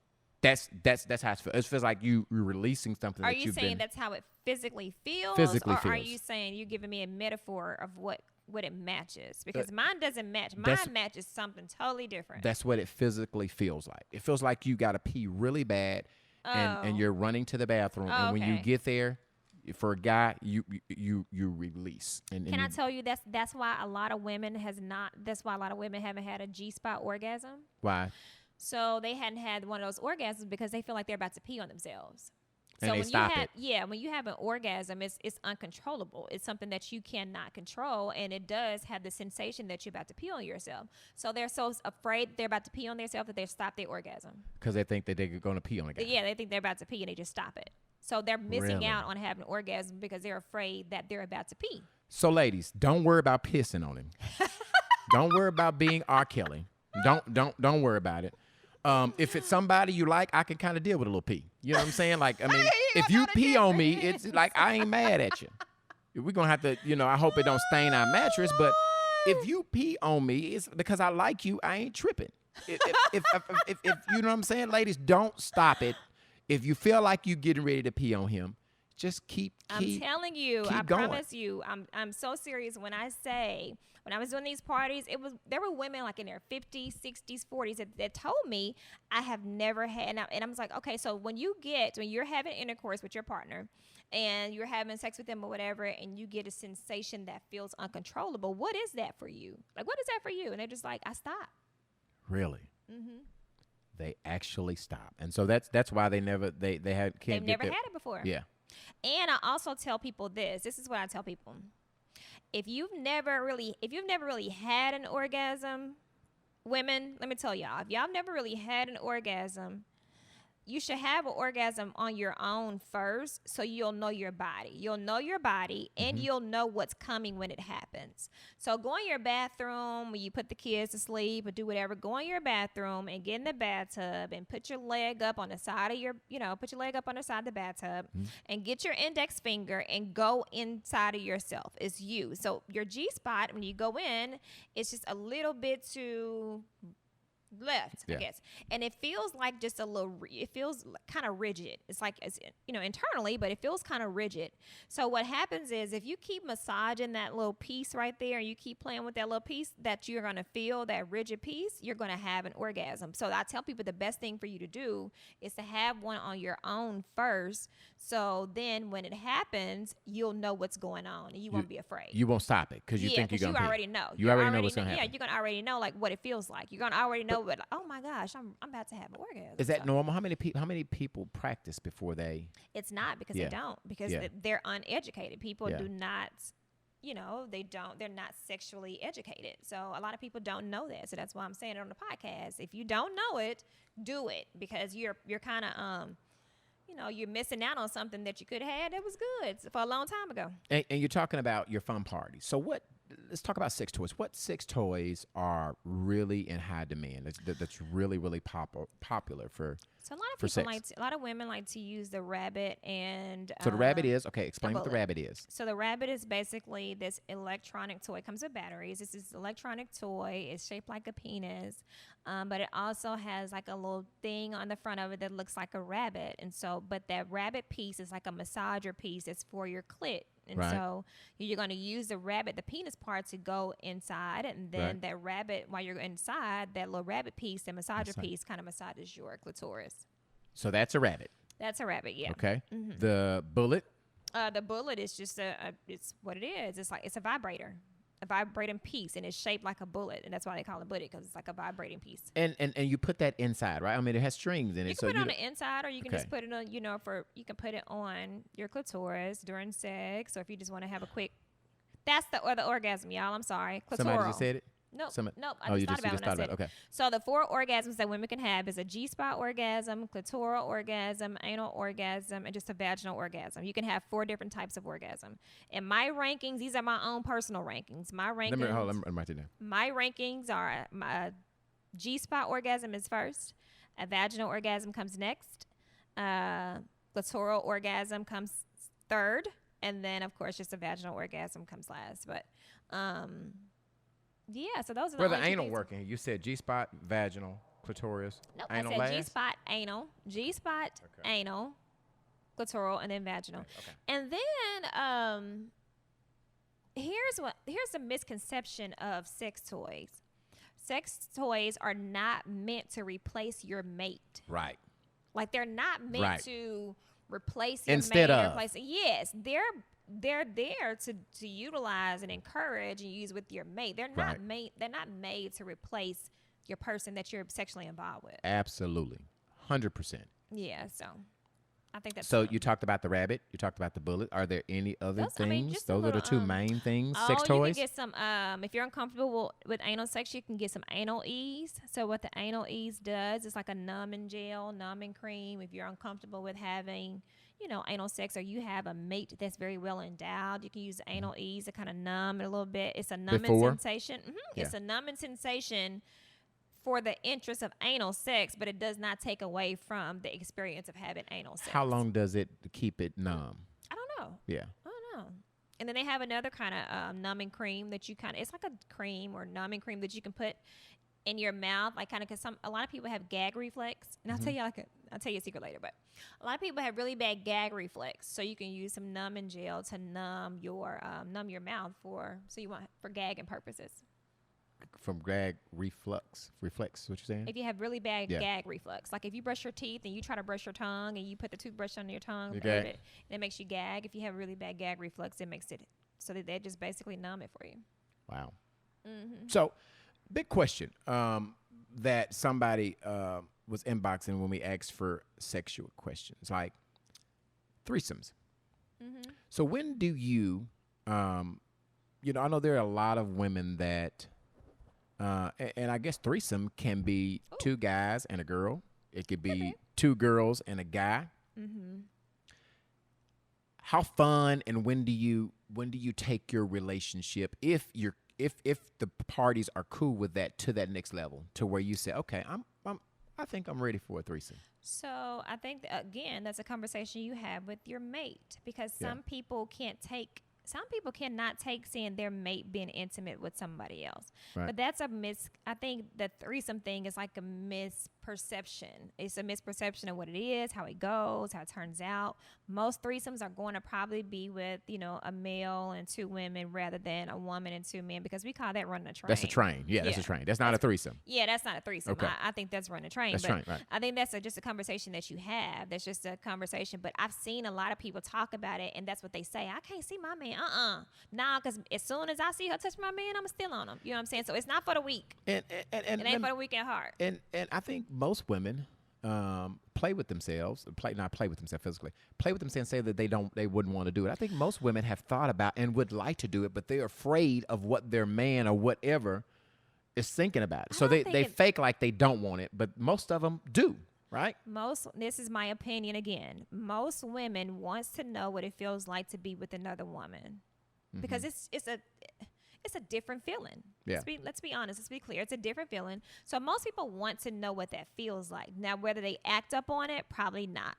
That's how it feels. It feels like you're releasing something. Are you saying that's how it physically feels? Physically or feels. Are you saying you're giving me a metaphor of what it matches? Because mine doesn't match. Mine matches something totally different. That's what it physically feels like. It feels like you got to pee really bad, and you're running to the bathroom. Oh, and when you get there, for a guy, you release. Can I tell you that's why a lot of women haven't had a G-spot orgasm? Why? So they hadn't had one of those orgasms because they feel like they're about to pee on themselves. And so they when stop you have, it. Yeah, when you have an orgasm, it's uncontrollable. It's something that you cannot control, and it does have the sensation that you're about to pee on yourself. So they're so afraid they're about to pee on themselves that they stop their orgasm. Because they think that they're going to pee on a guy. Yeah, they think they're about to pee and they just stop it. So they're missing out on having an orgasm because they're afraid that they're about to pee. So ladies, don't worry about pissing on him. Don't worry about being R. Kelly. Don't worry about it. If it's somebody you like, I can kind of deal with a little pee. You know what I'm saying? Like, I mean, if you pee on me, it's like I ain't mad at you. We're going to have to, I hope it don't stain our mattress. But if you pee on me, it's because I like you. I ain't tripping. If you know what I'm saying? Ladies, don't stop it. If you feel like you getting ready to pee on him, just keep I'm telling you, I going. promise you, I'm so serious when I say, when I was doing these parties, there were women like in their 50s, 60s, 40s that told me I have never had, and I was like, okay, so when you're having intercourse with your partner and you're having sex with them or whatever, and you get a sensation that feels uncontrollable, what is that for you? Like, what is that for you? And they're just like, I stop. Really? Mm-hmm. They actually stop, and so that's why they never They've never had it before. Yeah. And I also tell people this is what I tell people. If you've never really had an orgasm, women, let me tell y'all, if y'all never really had an orgasm, you should have an orgasm on your own first so you'll know your body. You'll know your body and you'll know what's coming when it happens. So go in your bathroom when you put the kids to sleep or do whatever. Go in your bathroom and get in the bathtub and put your leg up on the side of the bathtub and get your index finger and go inside of yourself. It's you. So your G-spot, when you go in, it's just a little bit too left, Yeah. I guess. And it feels like just a little, it feels kind of rigid. It's like, it's, internally, but it feels kind of rigid. So what happens is if you keep massaging that little piece right there and you keep playing with that little piece that you're going to feel, that rigid piece, you're going to have an orgasm. So I tell people the best thing for you to do is to have one on your own first. So then when it happens, you'll know what's going on and you won't be afraid. You won't stop it because you think you're going to already know. You already know what's going to happen. Yeah, you're going to already know like what it feels like. You're going to already know what, oh my gosh, I'm about to have an orgasm. Is that normal? How many people practice before they? It's not because they don't, because they're uneducated. People do not, they're not sexually educated. So a lot of people don't know that. So that's why I'm saying it on the podcast. If you don't know it, do it, because you're kind of, you're missing out on something that you could have had that was good for a long time ago. And you're talking about your fun party. So let's talk about sex toys. What sex toys are really in high demand? That's really, really popular for. So a lot of women like to use the rabbit and. So the rabbit is explain what the rabbit is. So the rabbit is basically this electronic toy. It comes with batteries. This is electronic toy. It's shaped like a penis, but it also has like a little thing on the front of it that looks like a rabbit. And so, but that rabbit piece is like a massager piece. It's for your clit. And so you're going to use the rabbit, the penis part, to go inside, and then that rabbit, while you're inside, that little rabbit piece, the massager piece, kind of massages your clitoris. So that's a rabbit. That's a rabbit, yeah. Okay. Mm-hmm. The bullet. The bullet is just it's what it is. It's a vibrator. A vibrating piece, and it's shaped like a bullet, and that's why they call it bullet, because it's like a vibrating piece. And you put that inside, right? I mean, it has strings in it. You can put it on the inside, or you can just put it on, you can put it on your clitoris during sex, or if you just want to have a quick. That's the orgasm, y'all. I'm sorry, clitoral. Somebody just said it. Nope. Nope. I just thought about it. Okay. So the 4 orgasms that women can have is a G-spot orgasm, clitoral orgasm, anal orgasm, and just a vaginal orgasm. You can have 4 different types of orgasm. And my rankings, these are my own personal rankings. My rankings. Let me write it down. My rankings are my G-spot orgasm is first. A vaginal orgasm comes next. Clitoral orgasm comes third. And then, of course, just a vaginal orgasm comes last. But, yeah, so those are Where the anal working? You said G-spot, vaginal, clitoris, nope, anal I said last? G-spot, anal, G-spot, anal, clitoral, and then vaginal. Okay. And then here's a misconception of sex toys. Sex toys are not meant to replace your mate. Right. Like they're not meant to replace your Instead mate. of. Yes, they're there to utilize and encourage and use with your mate. They're not made to replace your person that you're sexually involved with. Absolutely. 100%. Yeah, so I think that's so. You talked about the rabbit. You talked about the bullet. Are there any other things? Those are the 2 main things. Sex toys. You can get some. If you're uncomfortable with anal sex, you can get some anal ease. So what the anal ease does is like a numbing gel, numbing cream. If you're uncomfortable with having, anal sex, or you have a mate that's very well endowed, you can use anal ease to kind of numb it a little bit. It's a numbing sensation. Mm-hmm. Yeah. It's a numbing sensation for the interest of anal sex, but it does not take away from the experience of having anal sex. How long does it keep it numb? I don't know. Yeah. I don't know. And then they have another kind of numbing cream that you it's like a cream or numbing cream that you can put in your mouth, like kind of, because a lot of people have gag reflex, and I'll tell you a secret later, but a lot of people have really bad gag reflex, so you can use some numbing gel to numb your mouth for gagging purposes. From gag reflex, what you saying? If you have really bad gag reflex, like if you brush your teeth and you try to brush your tongue and you put the toothbrush on your tongue, and it makes you gag. If you have really bad gag reflex, it makes it so that they just basically numb it for you. Wow. Mm-hmm. So, big question that somebody was inboxing when we asked for sexual questions, like threesomes. Mm-hmm. So when do you, I know there are a lot of women that, and I guess threesome can be 2 guys and a girl. It could be 2 girls and a guy. Mm-hmm. How fun and when do you take your relationship, if the parties are cool with that, to that next level, to where you say, okay, I think I'm ready for a threesome? So I think again, that's a conversation you have with your mate, because some people can't take some people cannot take seeing their mate being intimate with somebody else. Right. But that's I think the threesome thing is like a misperception. It's a misperception of what it is, how it goes, how it turns out. Most threesomes are going to probably be with, a male and 2 women rather than a woman and 2 men, because we call that running a train. That's a train. Yeah, that's a train. That's not a threesome. Yeah, that's not a threesome. Okay. I think that's running a train. That's but train, right. I think that's just a conversation that you have. That's just a conversation. But I've seen a lot of people talk about it, and that's what they say. I can't see my man. Nah, because as soon as I see her touch my man, I'm still on him. You know what I'm saying? So it's not for the weak. And it ain't for the weak at heart. And I think most women play with themselves, not play with themselves physically, play with themselves and say that they wouldn't want to do it. I think most women have thought about and would like to do it, but they're afraid of what their man or whatever is thinking about it. So they fake like they don't want it, but most of them do, right? This is my opinion again. Most women wants to know what it feels like to be with another woman, because it's a different feeling. Yeah. Let's be honest. Let's be clear. It's a different feeling. So most people want to know what that feels like. Now, whether they act up on it, probably not.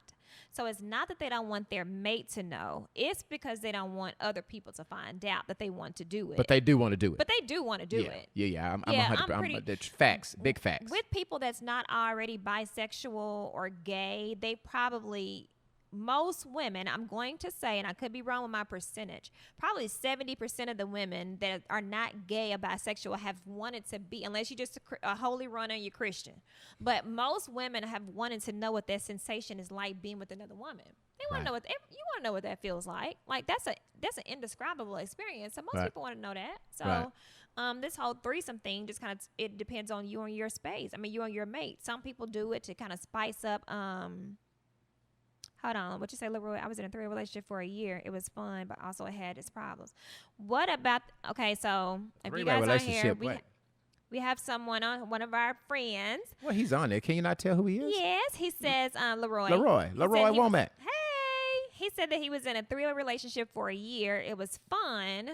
So it's not that they don't want their mate to know. It's because they don't want other people to find out that they want to do it. But they do want to do it. But they do want to do it. Yeah. I'm 100%. Facts. Big facts. With people that's not already bisexual or gay, most women, I'm going to say, and I could be wrong with my percentage, probably 70% of the women that are not gay or bisexual have wanted to be, unless you're just a holy runner and you're Christian. But most women have wanted to know what that sensation is like being with another woman. They want to know you want to know what that feels like. Like that's an indescribable experience. So most people want to know that. So this whole threesome thing just kind of, it depends on you and your space. I mean, you and your mate. Some people do it to kind of spice up. Hold on. What you say, Leroy? I was in a 3-way relationship for a year. It was fun, but also it had its problems. What about, okay, so if you guys are here, we have someone on, one of our friends. Well, he's on there. Can you not tell who he is? Yes, he says Leroy. Leroy Womack. Hey, he said that he was in a 3-way relationship for a year. It was fun,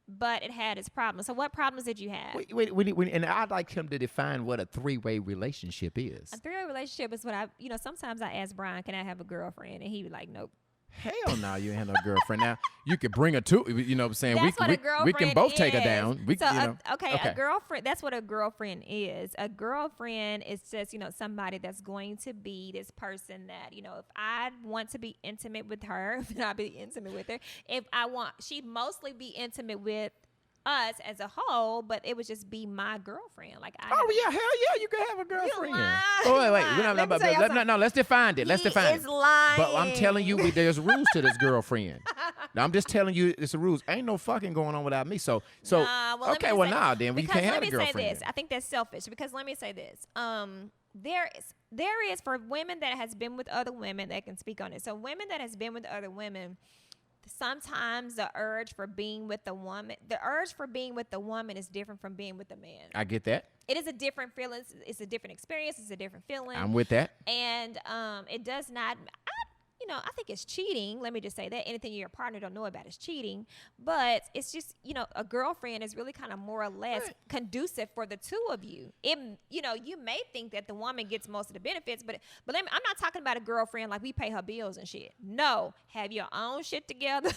but it had its problems. So what problems did you have? Wait, and I'd like him to define what a 3-way relationship is. A 3-way relationship is what sometimes I ask Brian, can I have a girlfriend? And he was like, nope. Hell no, you ain't have no girlfriend. Now, you could bring her to, you know what I'm saying? We can both take her down. A girlfriend, that's what a girlfriend is. A girlfriend is just, somebody that's going to be this person that, if I want to be intimate with her, then I'll be intimate with her. She'd mostly be intimate with us as a whole, but it would just be my girlfriend. Hell yeah, you can have a girlfriend. Wait. No, let's define it. Let's define it. Lying. But I'm telling you, there's rules to this girlfriend. Now, I'm just telling you, it's the rules. Ain't no fucking going on without me. Then we can't have a girlfriend. Let me say this. I think that's selfish, because let me say this. There is for women that has been with other women that can speak on it. So women that has been with other women, sometimes the urge for being with the woman is different from being with a man. I get that. It is a different feeling. It's a different experience. It's a different feeling. I'm with that. And it does not. I think it's cheating. Let me just say that anything your partner don't know about is cheating. But it's just, a girlfriend is really kind of more or less conducive for the two of you. You may think that the woman gets most of the benefits, but I'm not talking about a girlfriend like we pay her bills and shit. No, have your own shit together.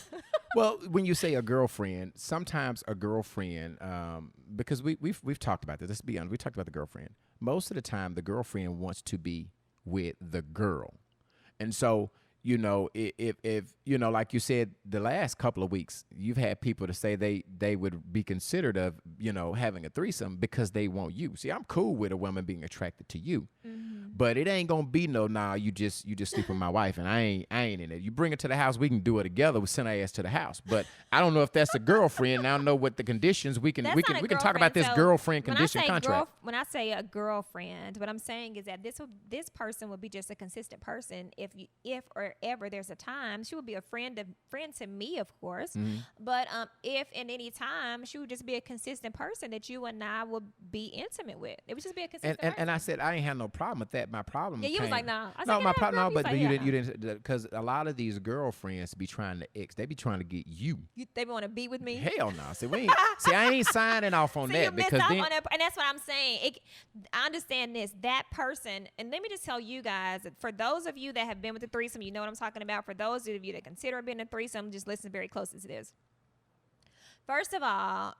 Well, when you say a girlfriend, sometimes a girlfriend, because we've talked about this. Let's be honest. We talked about the girlfriend. Most of the time, the girlfriend wants to be with the girl, and so. If like you said, the last couple of weeks, you've had people to say they would be considered of, having a threesome because they want you. See, I'm cool with a woman being attracted to you, but it ain't gonna be you just sleep with my wife and I ain't in it. You bring her to the house, we can do it together. We send her ass to the house, but I don't know if that's a girlfriend. And I don't know what the conditions we can talk about this girlfriend condition contract. When I say a girlfriend, what I'm saying is that this person would be just a consistent person if or ever there's a time. She would be a friend to me, of course, but if in any time, she would just be a consistent person that you and I would be intimate with. It would just be a consistent person. And I said I ain't had no problem with that. My problem you was like, no. My problem, no, but you didn't, because a lot of these girlfriends be trying to they be trying to get you. They want to be with me? Hell no. See, I ain't signing off on that, because on that, and that's what I'm saying. I understand this. That person, and let me just tell you guys, for those of you that have been with the threesome, you know what I'm talking about. For those of you that consider being a threesome, just listen very closely to this. First of all,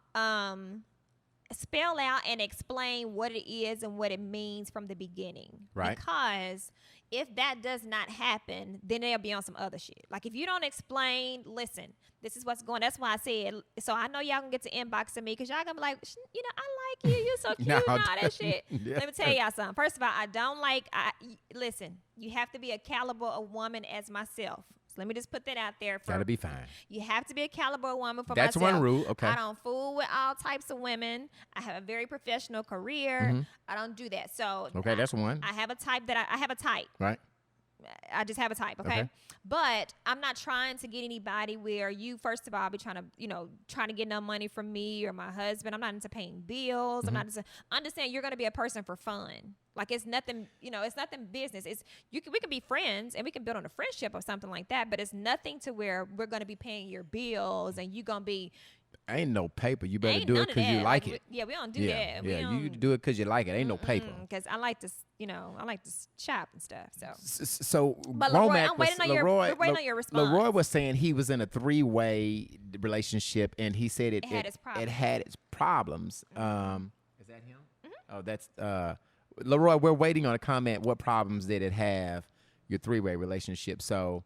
spell out and explain what it is and what it means from the beginning. Right. Because if that does not happen, then they'll be on some other shit. Like if you don't explain, listen, this is what's going. That's why I said. So I know y'all can get to inboxing me because y'all gonna be like, I like you. You're so cute No, and all that shit. yeah. Let me tell y'all something. First of all, I don't like. Listen. You have to be a caliber of woman as myself. Let me just put that out there. Gotta be fine. You have to be a caliber woman for That's myself. one rule. Okay. I don't fool with all types of women. I have a very professional career. I don't do that. So Okay, that's one. I have a type that I have a type. Right. I just have a type, okay? But I'm not trying to get anybody where you, first of all, be trying to get no money from me or my husband. I'm not into paying bills. I'm not into, understand you're going to be a person for fun. Like it's nothing, it's nothing business. We can be friends and we can build on a friendship or something like that, but it's nothing to where we're going to be paying your bills and you going to be. Ain't no paper. You better do it because you like it. We don't do that. Yeah, you do it because you like it. Ain't no paper. Because I like to, I like to shop and stuff. So, but Leroy, I'm waiting on your response. Leroy was saying he was in a 3-way relationship, and he said it had its problems. It had its problems. Is that him? Oh, that's Leroy. We're waiting on a comment. What problems did it have? Your 3-way relationship. So.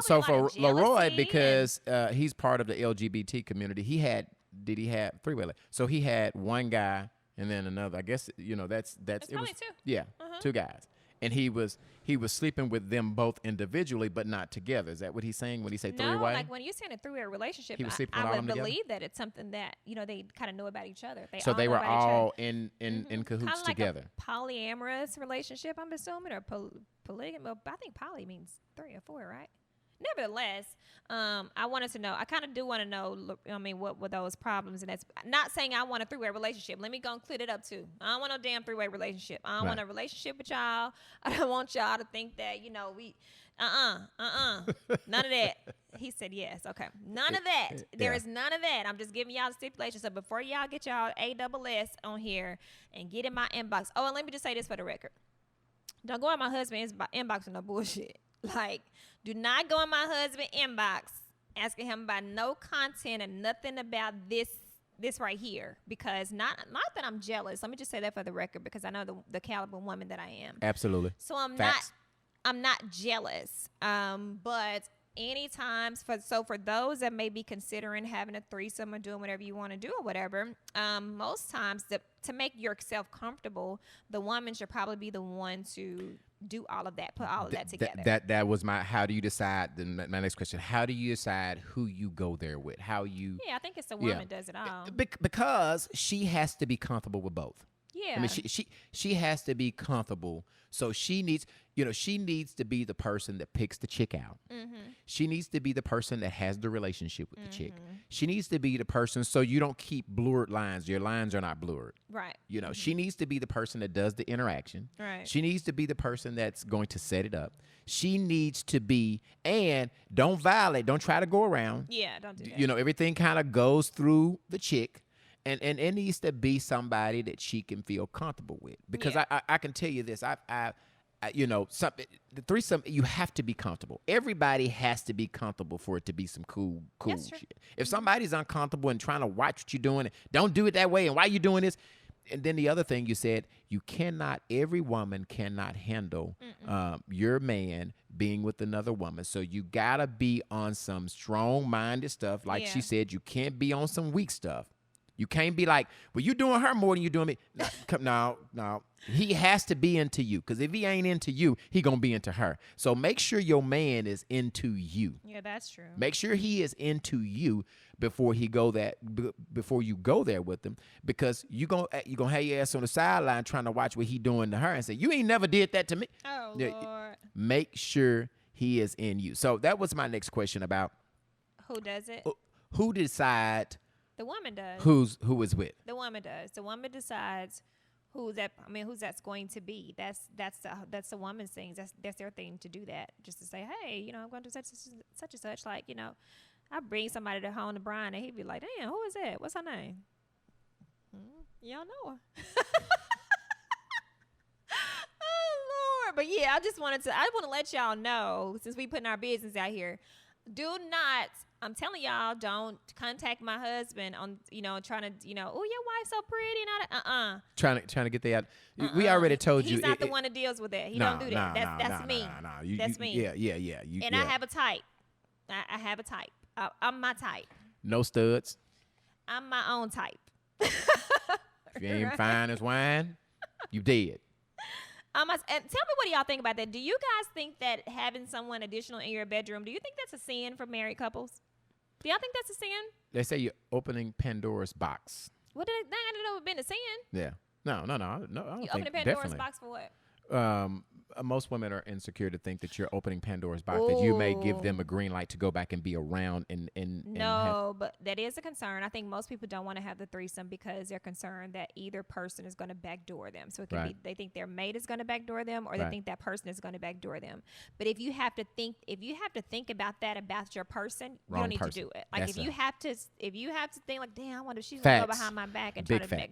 So for Leroy, because he's part of the LGBT community, did he have 3-way? So he had one guy and then another. I guess that's it's it was two. Yeah, 2 guys, and he was sleeping with them both individually, but not together. Is that what he's saying when he say 3-way? No, like when you're saying a 3-way relationship, he was sleeping with all I of would them together? believe that it's something that they kind of know about each other. They were all in cahoots kinda like together. A polyamorous relationship, I'm assuming, or polygamy. Well, I think poly means 3 or 4, right? Nevertheless, I wanted to know. I kind of do want to know. What were those problems? And that's not saying I want a 3-way relationship. Let me go and clear it up too. I don't want no damn 3-way relationship. I don't want a relationship with y'all. I don't want y'all to think that we. None of that. He said yes. Okay. None of that. There is none of that. I'm just giving y'all the stipulation. So before y'all get y'all ASS on here and get in my inbox. Oh, and let me just say this for the record. Don't go in my husband's inbox with no bullshit. Like, do not go in my husband's inbox asking him about no content and nothing about this right here. Because not that I'm jealous. Let me just say that for the record because I know the caliber woman that I am. Absolutely. So I'm not jealous. But anytime for those that may be considering having a threesome or doing whatever you want to do or whatever, most times to make yourself comfortable, the woman should probably be the one to do all of that, put all of that together. That was how do you decide? My next question: how do you decide who you go there with? How you? Yeah, I think it's the woman does it all because she has to be comfortable with both. Yeah, I mean she has to be comfortable. So she needs to be the person that picks the chick out. She needs to be the person that has the relationship with the chick. She needs to be the person so you don't keep blurred lines. Your lines are not blurred. Right. She needs to be the person that does the interaction. Right. She needs to be the person that's going to set it up. She needs to be, and don't violate. Don't try to go around. Yeah, don't do that. Everything kind of goes through the chick. And it needs to be somebody that she can feel comfortable with. Because I can tell you this, the threesome, you have to be comfortable. Everybody has to be comfortable for it to be some cool shit. If somebody's uncomfortable and trying to watch what you're doing, don't do it that way. And why you doing this? And then the other thing you said, every woman cannot handle your man being with another woman. So you gotta be on some strong-minded stuff. Like she said, you can't be on some weak stuff. You can't be like, well, you doing her more than you doing me. No. He has to be into you. Because if he ain't into you, he going to be into her. So make sure your man is into you. Yeah, that's true. Make sure he is into you before you go there with him. Because you going to have your ass on the sideline trying to watch what he doing to her and say, you ain't never did that to me. Oh, Lord. Make sure he is in you. So that was my next question about. Who does it? Who decide? The woman does. Who is with? The woman does. The woman decides who's that's going to be. That's the woman's thing. That's their thing to do that. Just to say, hey, I'm going to do such and such. Like, I bring somebody to home to Brian and he'd be like, damn, who is that? What's her name? Y'all know her. Oh Lord. But yeah, I want to let y'all know, since we putting our business out here, do not I'm telling y'all, don't contact my husband on, trying to, oh, your wife's so pretty and all that. Trying to get that out. We already told you. He's not the one that deals with that. He don't do that. That's me. That's me. Yeah. And I have a type. I have a type. I'm my type. No studs. I'm my own type. If you ain't fine as wine, you dead. And tell me, what do y'all think about that? Do you guys think that having someone additional in your bedroom, do you think that's a sin for married couples? Do y'all think that's a sin? They say you're opening Pandora's box. What did that have to do with being a sin? Yeah. No. I don't You think opening Pandora's definitely. box for what? Most women are insecure to think that you're opening Pandora's box, that you may give them a green light to go back and be around but that is a concern. I think most people don't want to have the threesome because they're concerned that either person is going to backdoor them. So it could be they think their mate is going to backdoor them, or they think that person is going to backdoor them. But if you have to think about that about your person, you don't need to do it. Like if you have to think like, damn, I wonder if she's going to go behind my back and try to back,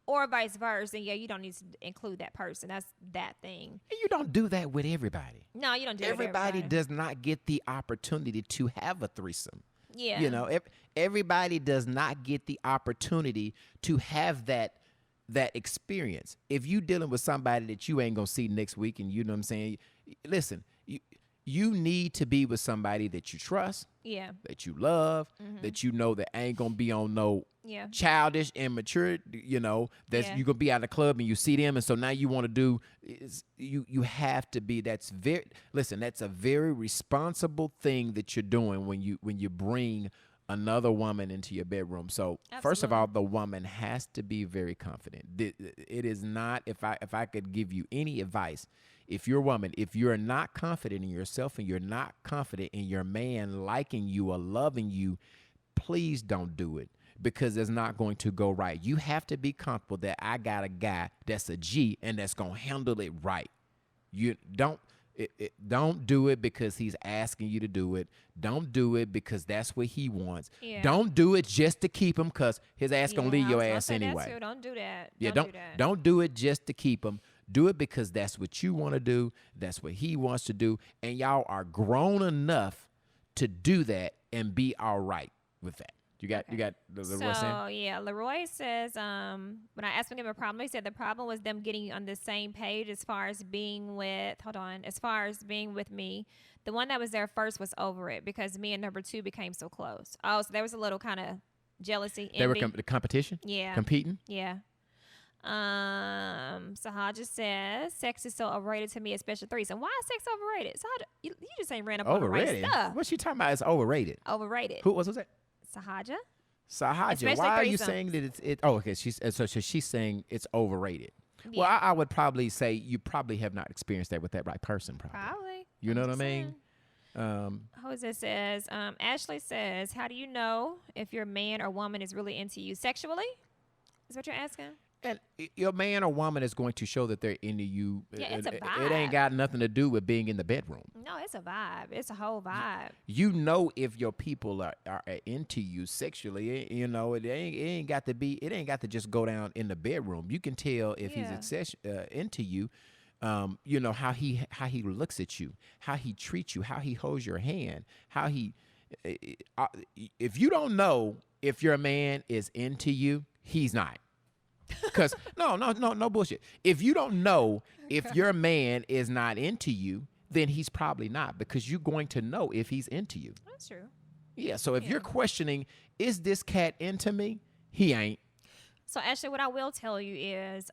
or vice versa, you don't need to include that person. That's that thing. And you don't do that with everybody. No, you don't do it with everybody. Does not get the opportunity to have a threesome. Yeah. Everybody does not get the opportunity to have that experience. If you dealing with somebody that you ain't going to see next week, and you know what I'm saying, listen, you need to be with somebody that you trust, that you love, that you know that ain't going to be on no childish, immature, that you're going to be out of the club and you see them, and so now you want to do, you have to be, that's a very responsible thing that you're doing when you bring another woman into your bedroom. So First of all, the woman has to be very confident. It is not, if I could give you any advice, if you're a woman, if you're not confident in yourself and you're not confident in your man liking you or loving you, please don't do it, because it's not going to go right. You have to be comfortable that I got a guy that's a G and that's going to handle it right. You don't do it because he's asking you to do it. Don't do it because that's what he wants. Yeah. Don't do it just to keep him, because his ass going to leave your ass anyway. Don't do that. Yeah, don't do it just to keep him. Do it because that's what you want to do. That's what he wants to do. And y'all are grown enough to do that and be all right with that. You got Leroy saying? So, Leroy says, when I asked him a problem, he said the problem was them getting on the same page as far as being with me. The one that was there first was over it because me and number two became so close. Oh, so there was a little kind of jealousy. They were the competition? Yeah. Competing? Yeah. Sahaja says sex is so overrated to me, especially threesome. Why is sex overrated? Sahaja, you just ain't ran up on the right stuff. What's she talking about? It's overrated. Overrated. Who was that? Sahaja. Especially why are you saying that it's oh, okay. She's saying it's overrated. Yeah. Well, I would probably say you probably have not experienced that with that right person. Probably. You know what I mean? Jose says, Ashley says, how do you know if your man or woman is really into you sexually? Is what you're asking? And your man or woman is going to show that they're into you. Yeah, it's a vibe. It ain't got nothing to do with being in the bedroom. No, it's a vibe. It's a whole vibe. You know if your people are into you sexually. It ain't got to just go down in the bedroom. You can tell if he's into you. How he looks at you, how he treats you, how he holds your hand, how he. If you don't know if your man is into you, he's not. Because no bullshit. If you don't know if your man is not into you, then he's probably not, because you're going to know if he's into you. That's true. Yeah. So if you're questioning, is this cat into me? He ain't. So Ashley, what I will tell you is,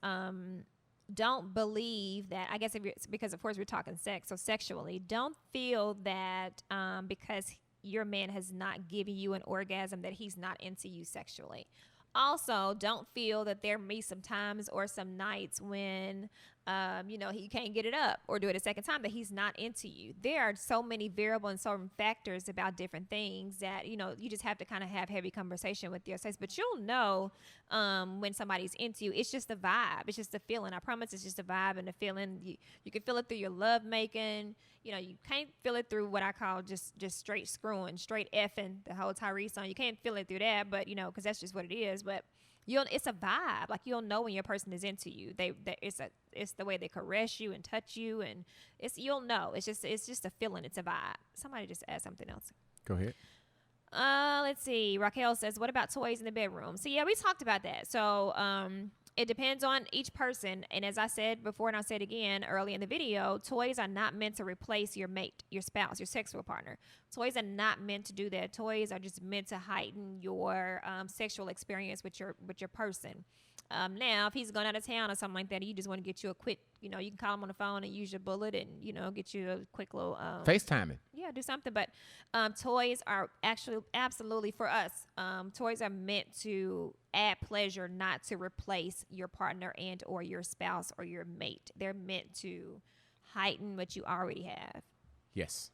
don't believe that. I guess because of course we're talking sex, so sexually, don't feel that because your man has not given you an orgasm that he's not into you sexually. Also, don't feel that there may be some times or some nights when, he can't get it up or do it a second time that he's not into you. There are so many variable and certain factors about different things that, you just have to kind of have heavy conversation with your sex. But you'll know when somebody's into you. It's just a vibe. It's just a feeling. I promise it's just a vibe and a feeling. You can feel it through your love making. You can't feel it through what I call just straight screwing, straight effing, the whole Tyrese song. You can't feel it through that, but, because that's just what it is. But it's a vibe. Like, you'll know when your person is into you. It's the way they caress you and touch you, and you'll know. It's just a feeling. It's a vibe. Somebody just asked something else. Go ahead. Let's see. Raquel says, "What about toys in the bedroom?" So yeah, we talked about that. So it depends on each person. And as I said before, and I'll say it again early in the video, toys are not meant to replace your mate, your spouse, your sexual partner. Toys are not meant to do that. Toys are just meant to heighten your sexual experience with your person. Now, if he's going out of town or something like that, you just want to get you a quick, you can call him on the phone and use your bullet and, get you a quick little FaceTiming. Yeah, do something. But toys are actually absolutely for us. Toys are meant to add pleasure, not to replace your partner and or your spouse or your mate. They're meant to heighten what you already have. Yes.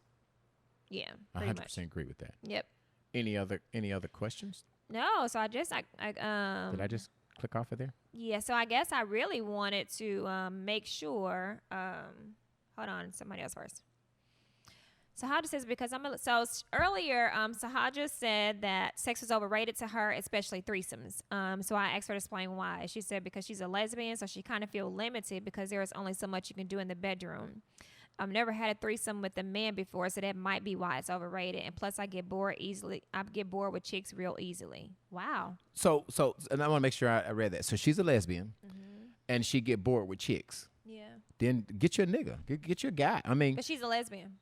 Yeah, 100% agree with that. Yep. Any other questions? No. So I just Did I just click off of there? Yeah. So I guess I really wanted to make sure. Hold on, somebody else first. Sahaja says, because earlier, Sahaja said that sex was overrated to her, especially threesomes. So I asked her to explain why. She said because she's a lesbian, so she kind of feels limited because there is only so much you can do in the bedroom. I've never had a threesome with a man before, so that might be why it's overrated. And plus, I get bored easily. I get bored with chicks real easily. Wow. So, and I want to make sure I read that. So she's a lesbian, and she get bored with chicks. Yeah. Then get your nigga, get your guy. I mean, but she's a lesbian.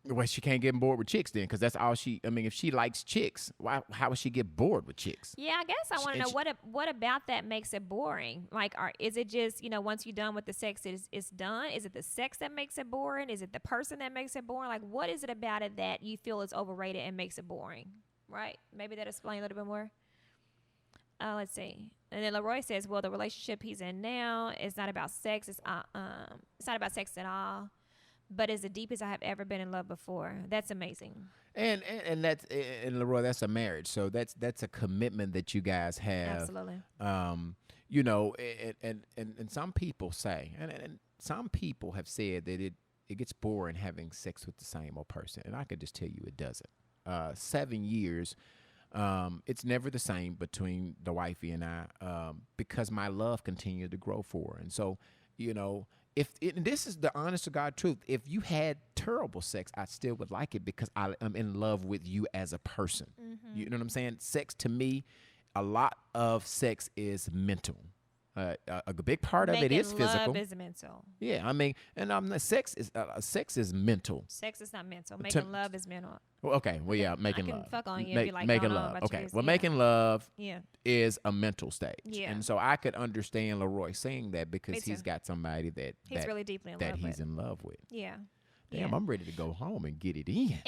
Well, she can't get bored with chicks then, because that's all she. I mean, if she likes chicks, how would she get bored with chicks? Yeah, I guess I want to know what about that makes it boring. Like, is it just once you're done with the sex, it's done? Is it the sex that makes it boring? Is it the person that makes it boring? Like, what is it about it that you feel is overrated and makes it boring? Right? Maybe that explain a little bit more. Let's see. And then Leroy says, "Well, the relationship he's in now is not about sex. It's not about sex at all." But it's the deepest I have ever been in love before. That's amazing. And Leroy, that's a marriage. So that's a commitment that you guys have. Absolutely. And some people say, and some people have said that it gets boring having sex with the same old person. And I could just tell you it doesn't. 7 years, it's never the same between the wifey and I, because my love continued to grow for her. And so, and this is the honest to God truth. If you had terrible sex, I still would like it because I am in love with you as a person. Mm-hmm. You know what I'm saying? Sex, to me, a lot of sex is mental. A big part of it is physical. Love is mental. Yeah, I mean, and sex is mental. Sex is not mental. Making love is mental. Well, okay, well, yeah, making love. I can fuck on you and be like, making love. Okay, well, making love is a mental stage. Yeah. And so I could understand Leroy saying that because he's got somebody that he's really deeply in love with. That he's in love with. Yeah. Damn, I'm ready to go home and get it in.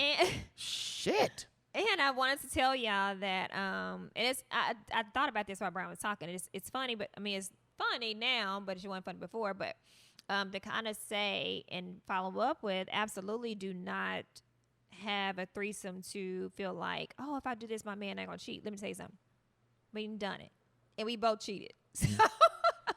Shit. And I wanted to tell y'all that, and it's I thought about this while Brian was talking. It's funny, but I mean it's funny now, but it wasn't funny before. But to kind of say and follow up with, absolutely do not have a threesome to feel like, oh, if I do this, my man ain't gonna cheat. Let me tell you something. We've done it, and we both cheated.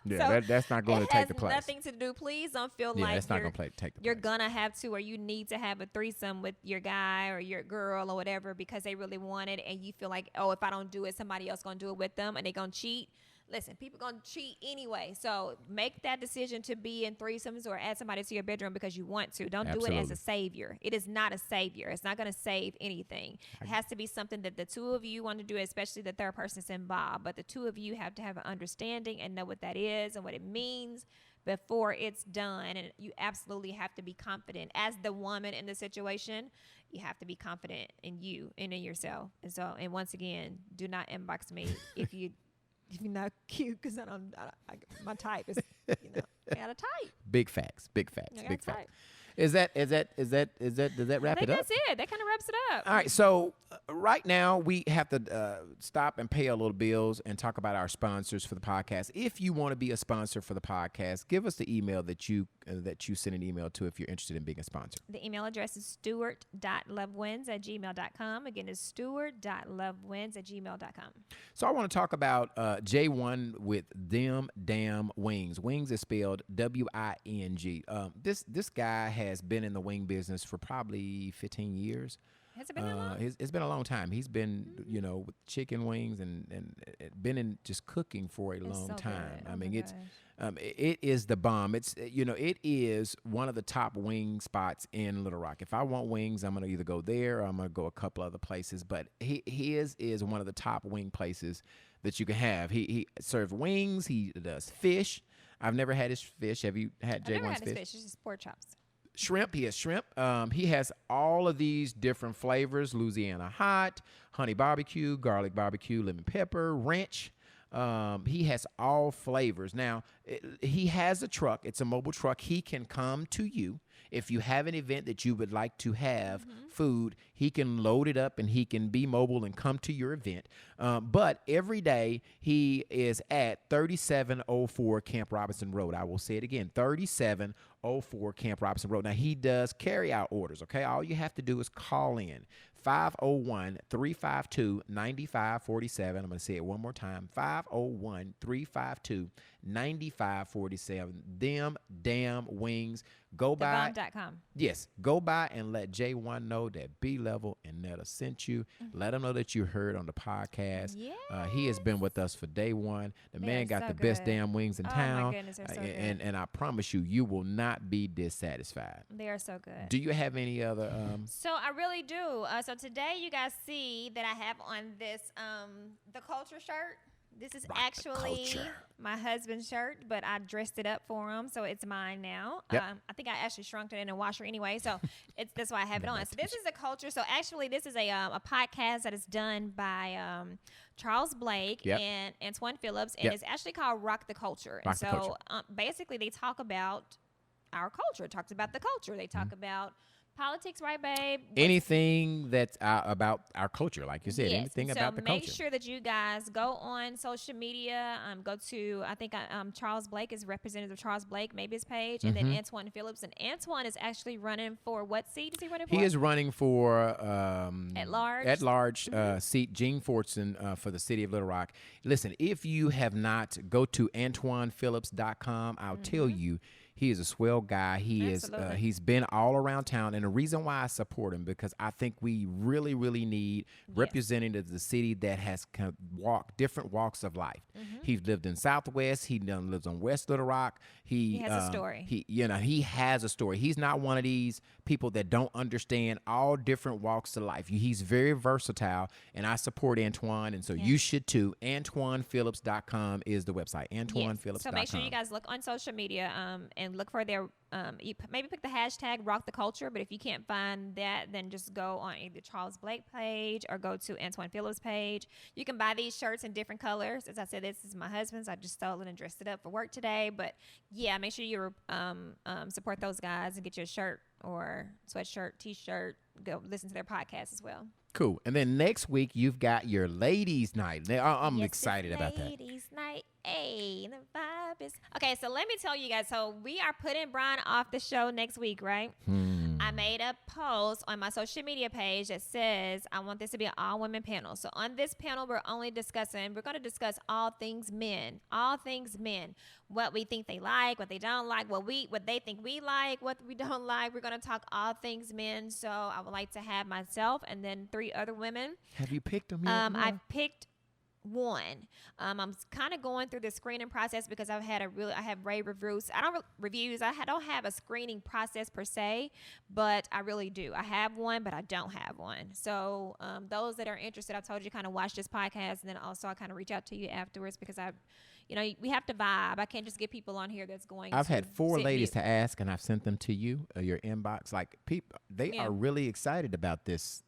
Yeah, so that's not going to take the place. It has nothing to do. Please don't feel like that's not going to take the place. You're gonna have to, or you need to have a threesome with your guy or your girl or whatever because they really want it, and you feel like, oh, if I don't do it, somebody else gonna do it with them, and they gonna cheat. Listen, people gonna cheat anyway. So make that decision to be in threesomes or add somebody to your bedroom because you want to. Don't do it as a savior. It is not a savior. It's not gonna save anything. It has to be something that the two of you want to do, especially the third person's involved. But the two of you have to have an understanding and know what that is and what it means before it's done. And you absolutely have to be confident. As the woman in the situation, you have to be confident in you and in yourself. And so, and once again, do not inbox me if you're not cute, because my type is, out of type. Big facts. Big facts. Does that wrap it up? That's it. That kind of wraps it up. All right. So right now we have to stop and pay a little bills and talk about our sponsors for the podcast. If you want to be a sponsor for the podcast, give us the email that you send an email to if you're interested in being a sponsor. The email address is stewart.lovewins@gmail.com. Again, it's stewart.lovewins@gmail.com. So I want to talk about J1 with them damn wings. Wings is spelled W-I-N-G. This guy has been in the wing business for probably 15 years. Has it been that long? It's been a long time. He's been, with chicken wings and been in just cooking for a long time. So I mean, It is the bomb. It's it is one of the top wing spots in Little Rock. If I want wings, I'm gonna either go there or I'm gonna go a couple other places. But his is one of the top wing places that you can have. He serves wings. He does fish. I've never had his fish. Have you had I've never J1's had his fish? fish. It's just pork chops. Shrimp. He has shrimp. He has all of these different flavors: Louisiana hot, honey barbecue, garlic barbecue, lemon pepper, ranch. He has all flavors. Now, he has a truck. It's a mobile truck. He can come to you. If you have an event that you would like to have food, he can load it up and he can be mobile and come to your event. But every day he is at 3704 Camp Robinson Road. I will say it again, 3704 Camp Robinson Road. Now, he does carry out orders, okay? All you have to do is call in 501-352-9547. I'm going to say it one more time, 501-352-9547. Them damn wings. Go by. TheBomb.com. Yes, go by and let J1 know that B Level and Netta sent you. Let him know that you heard on the podcast. He has been with us for day one. The man got the best damn wings in town. Oh my goodness, they're so good. And I promise you, you will not be dissatisfied. They are so good. Do you have any other? So I really do. So today you guys see that I have on this the culture shirt. This is actually my husband's shirt, but I dressed it up for him, so it's mine now. Yep. I think I actually shrunk it in a washer anyway, so that's why I have it on. So this is a culture. So actually, this is a podcast that is done by Charles Blake and Antoine Phillips, and it's actually called Rock the Culture. Rock the Culture. Basically, they talk about our culture. It talks about the culture. They talk about politics, right, babe? Anything that's about our culture, like you said, anything about the culture. So make sure that you guys go on social media. Go to, I think Charles Blake is Representative Charles Blake, maybe his page, and then Antoine Phillips. And Antoine is actually running for what seat is he running for? He is running for at large. At large seat, Gene Fortson for the city of Little Rock. Listen, if you have not, go to AntoinePhillips.com. I'll tell you. He is a swell guy. He's been all around town. And the reason why I support him, because I think we really, really need representatives of the city that has different walks of life. He's lived in Southwest. He lives on West Little Rock. He has a story. He has a story. He's not one of these people that don't understand all different walks of life. He's very versatile, and I support Antoine, and so you should too. AntoinePhillips.com is the website. AntoinePhillips.com. So make sure you guys look on social media and look for their maybe pick the hashtag Rock the Culture, but if you can't find that, then just go on either Charles Blake page or go to Antoine Phillips page. You can buy these shirts in different colors. As I said, this is my husband's. I just stole it and dressed it up for work today. But yeah, make sure you support those guys and get your shirt or sweatshirt, t-shirt. Go listen to their podcast as well. Cool. And then next week, you've got your ladies' night. I'm excited about that. Ladies' night. Hey, the vibe is... Okay, so let me tell you guys. So we are putting Brian off the show next week, right? I made a post on my social media page that says I want this to be an all-women panel. So on this panel, we're going to discuss all things men. All things men. What we think they like, what they don't like, what they think we like, what we don't like. We're going to talk all things men. So I would like to have myself and then 3 other women. Have you picked them yet? I've picked one. I'm kind of going through the screening process because I have rave reviews. I don't have a screening process per se, but I really do. I have one, but I don't have one. So those that are interested, I told you kind of watch this podcast, and then also I kind of reach out to you afterwards because we have to vibe. I can't just get people on here that's going. I've had 4 ladies to ask, and I've sent them to you, your inbox. Like people, they are really excited about this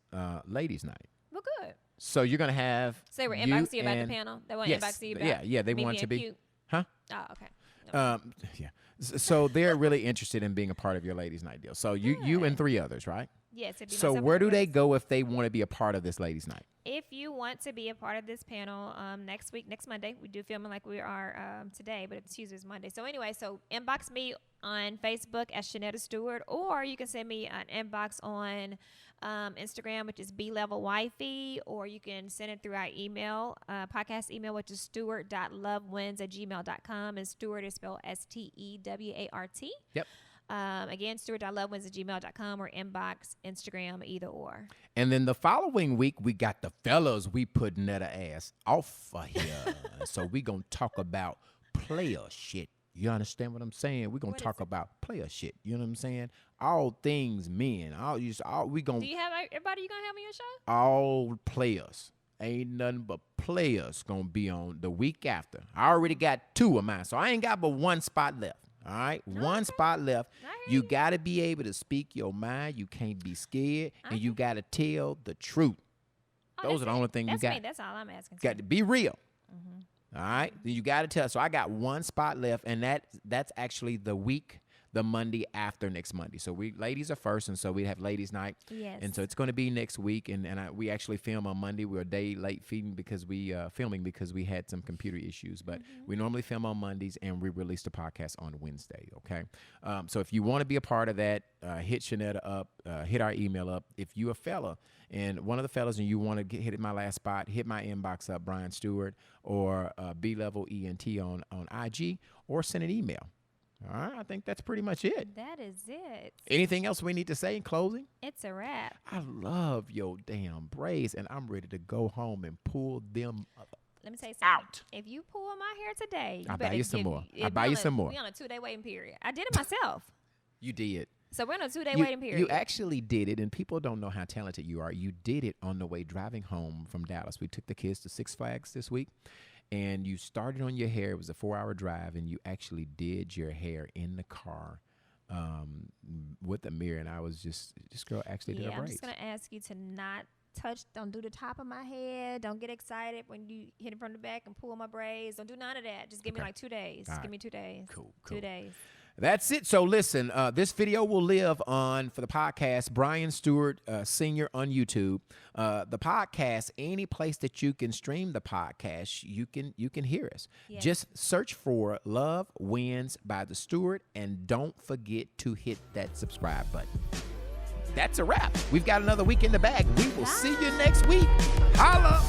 ladies' night. Well, good. So you're gonna have. So they were inboxing you about the panel. They want to inbox you about. Yeah, they want to be. Cute. Huh? Oh, okay. No. Yeah. So they're really interested in being a part of your ladies' night deal. So you and 3 others, right? Yes. It'd be So myself where and do three they others. go if they want to be a part of this ladies' night? If you want to be a part of this panel next Monday, we do filming like we are today, but it's Tuesday's Monday. So anyway, inbox me on Facebook as Shanetta Stewart, or you can send me an inbox on Instagram, which is B Level Wifey, or you can send it through our email, podcast email, which is stewart.lovewins@gmail.com, and Stewart is spelled Stewart. Yep. Again, stewart.lovewins@gmail.com or inbox, Instagram, either or. And then the following week, we got the fellas. We put Netta ass off of here. So we going to talk about player shit. You understand what I'm saying? We're going What to is talk it? about player shit. You know what I'm saying? All things men. We going Do you have everybody you gonna have on your show? all players. Ain't nothing but players gonna be on the week after. I already got 2 of mine, so I ain't got but 1 spot left. All right, one spot left. I hear You got to be able to speak your mind. You can't be scared, and you got to tell the truth. Oh, Those are the only thing you that's got. me. That's all I'm asking. Got to be real. All right, then you got to tell. So I got 1 spot left, and that's actually the Monday after next Monday. So we ladies are first, and so we have ladies night. Yes. And so it's going to be next week, and we actually film on Monday. We're a day late filming because we had some computer issues, but we normally film on Mondays, and we release the podcast on Wednesday. Okay, so if you want to be a part of that, hit Shanetta up, hit our email up. If you a fella and one of the fellas and you want to hit my last spot, hit my inbox up, Brian Stewart or B Level ENT on IG, or send an email. All right, I think that's pretty much it. That is it. Anything else we need to say in closing? It's a wrap. I love your damn braids, and I'm ready to go home and pull them Let me tell you something. out. If you pull my hair today, I'll buy better you some give- more. if I'll buy we you on a- some more. We on a 2-day waiting period. I did it myself. You did. So we're on a 2-day You, waiting period. you actually did it, and people don't know how talented you are. You did it on the way driving home from Dallas. We took the kids to Six Flags this week, and you started on your hair. It was a 4-hour drive, and you actually did your hair in the car with the mirror. And I was this girl actually did her I'm braids. just gonna ask you to not don't do the top of my head. Don't get excited when you hit it from the back and pull my braids. Don't do none of that. Just give me Okay. like 2 days. All Give right. me 2 days. Cool. 2 days. That's it. So listen, this video will live on for the podcast, Brian Stewart Senior on YouTube. The podcast, any place that you can stream the podcast, you can hear us. Yes. Just search for Love Wins by the Stewart, and don't forget to hit that subscribe button. That's a wrap. We've got another week in the bag. We will see you next week. Holla!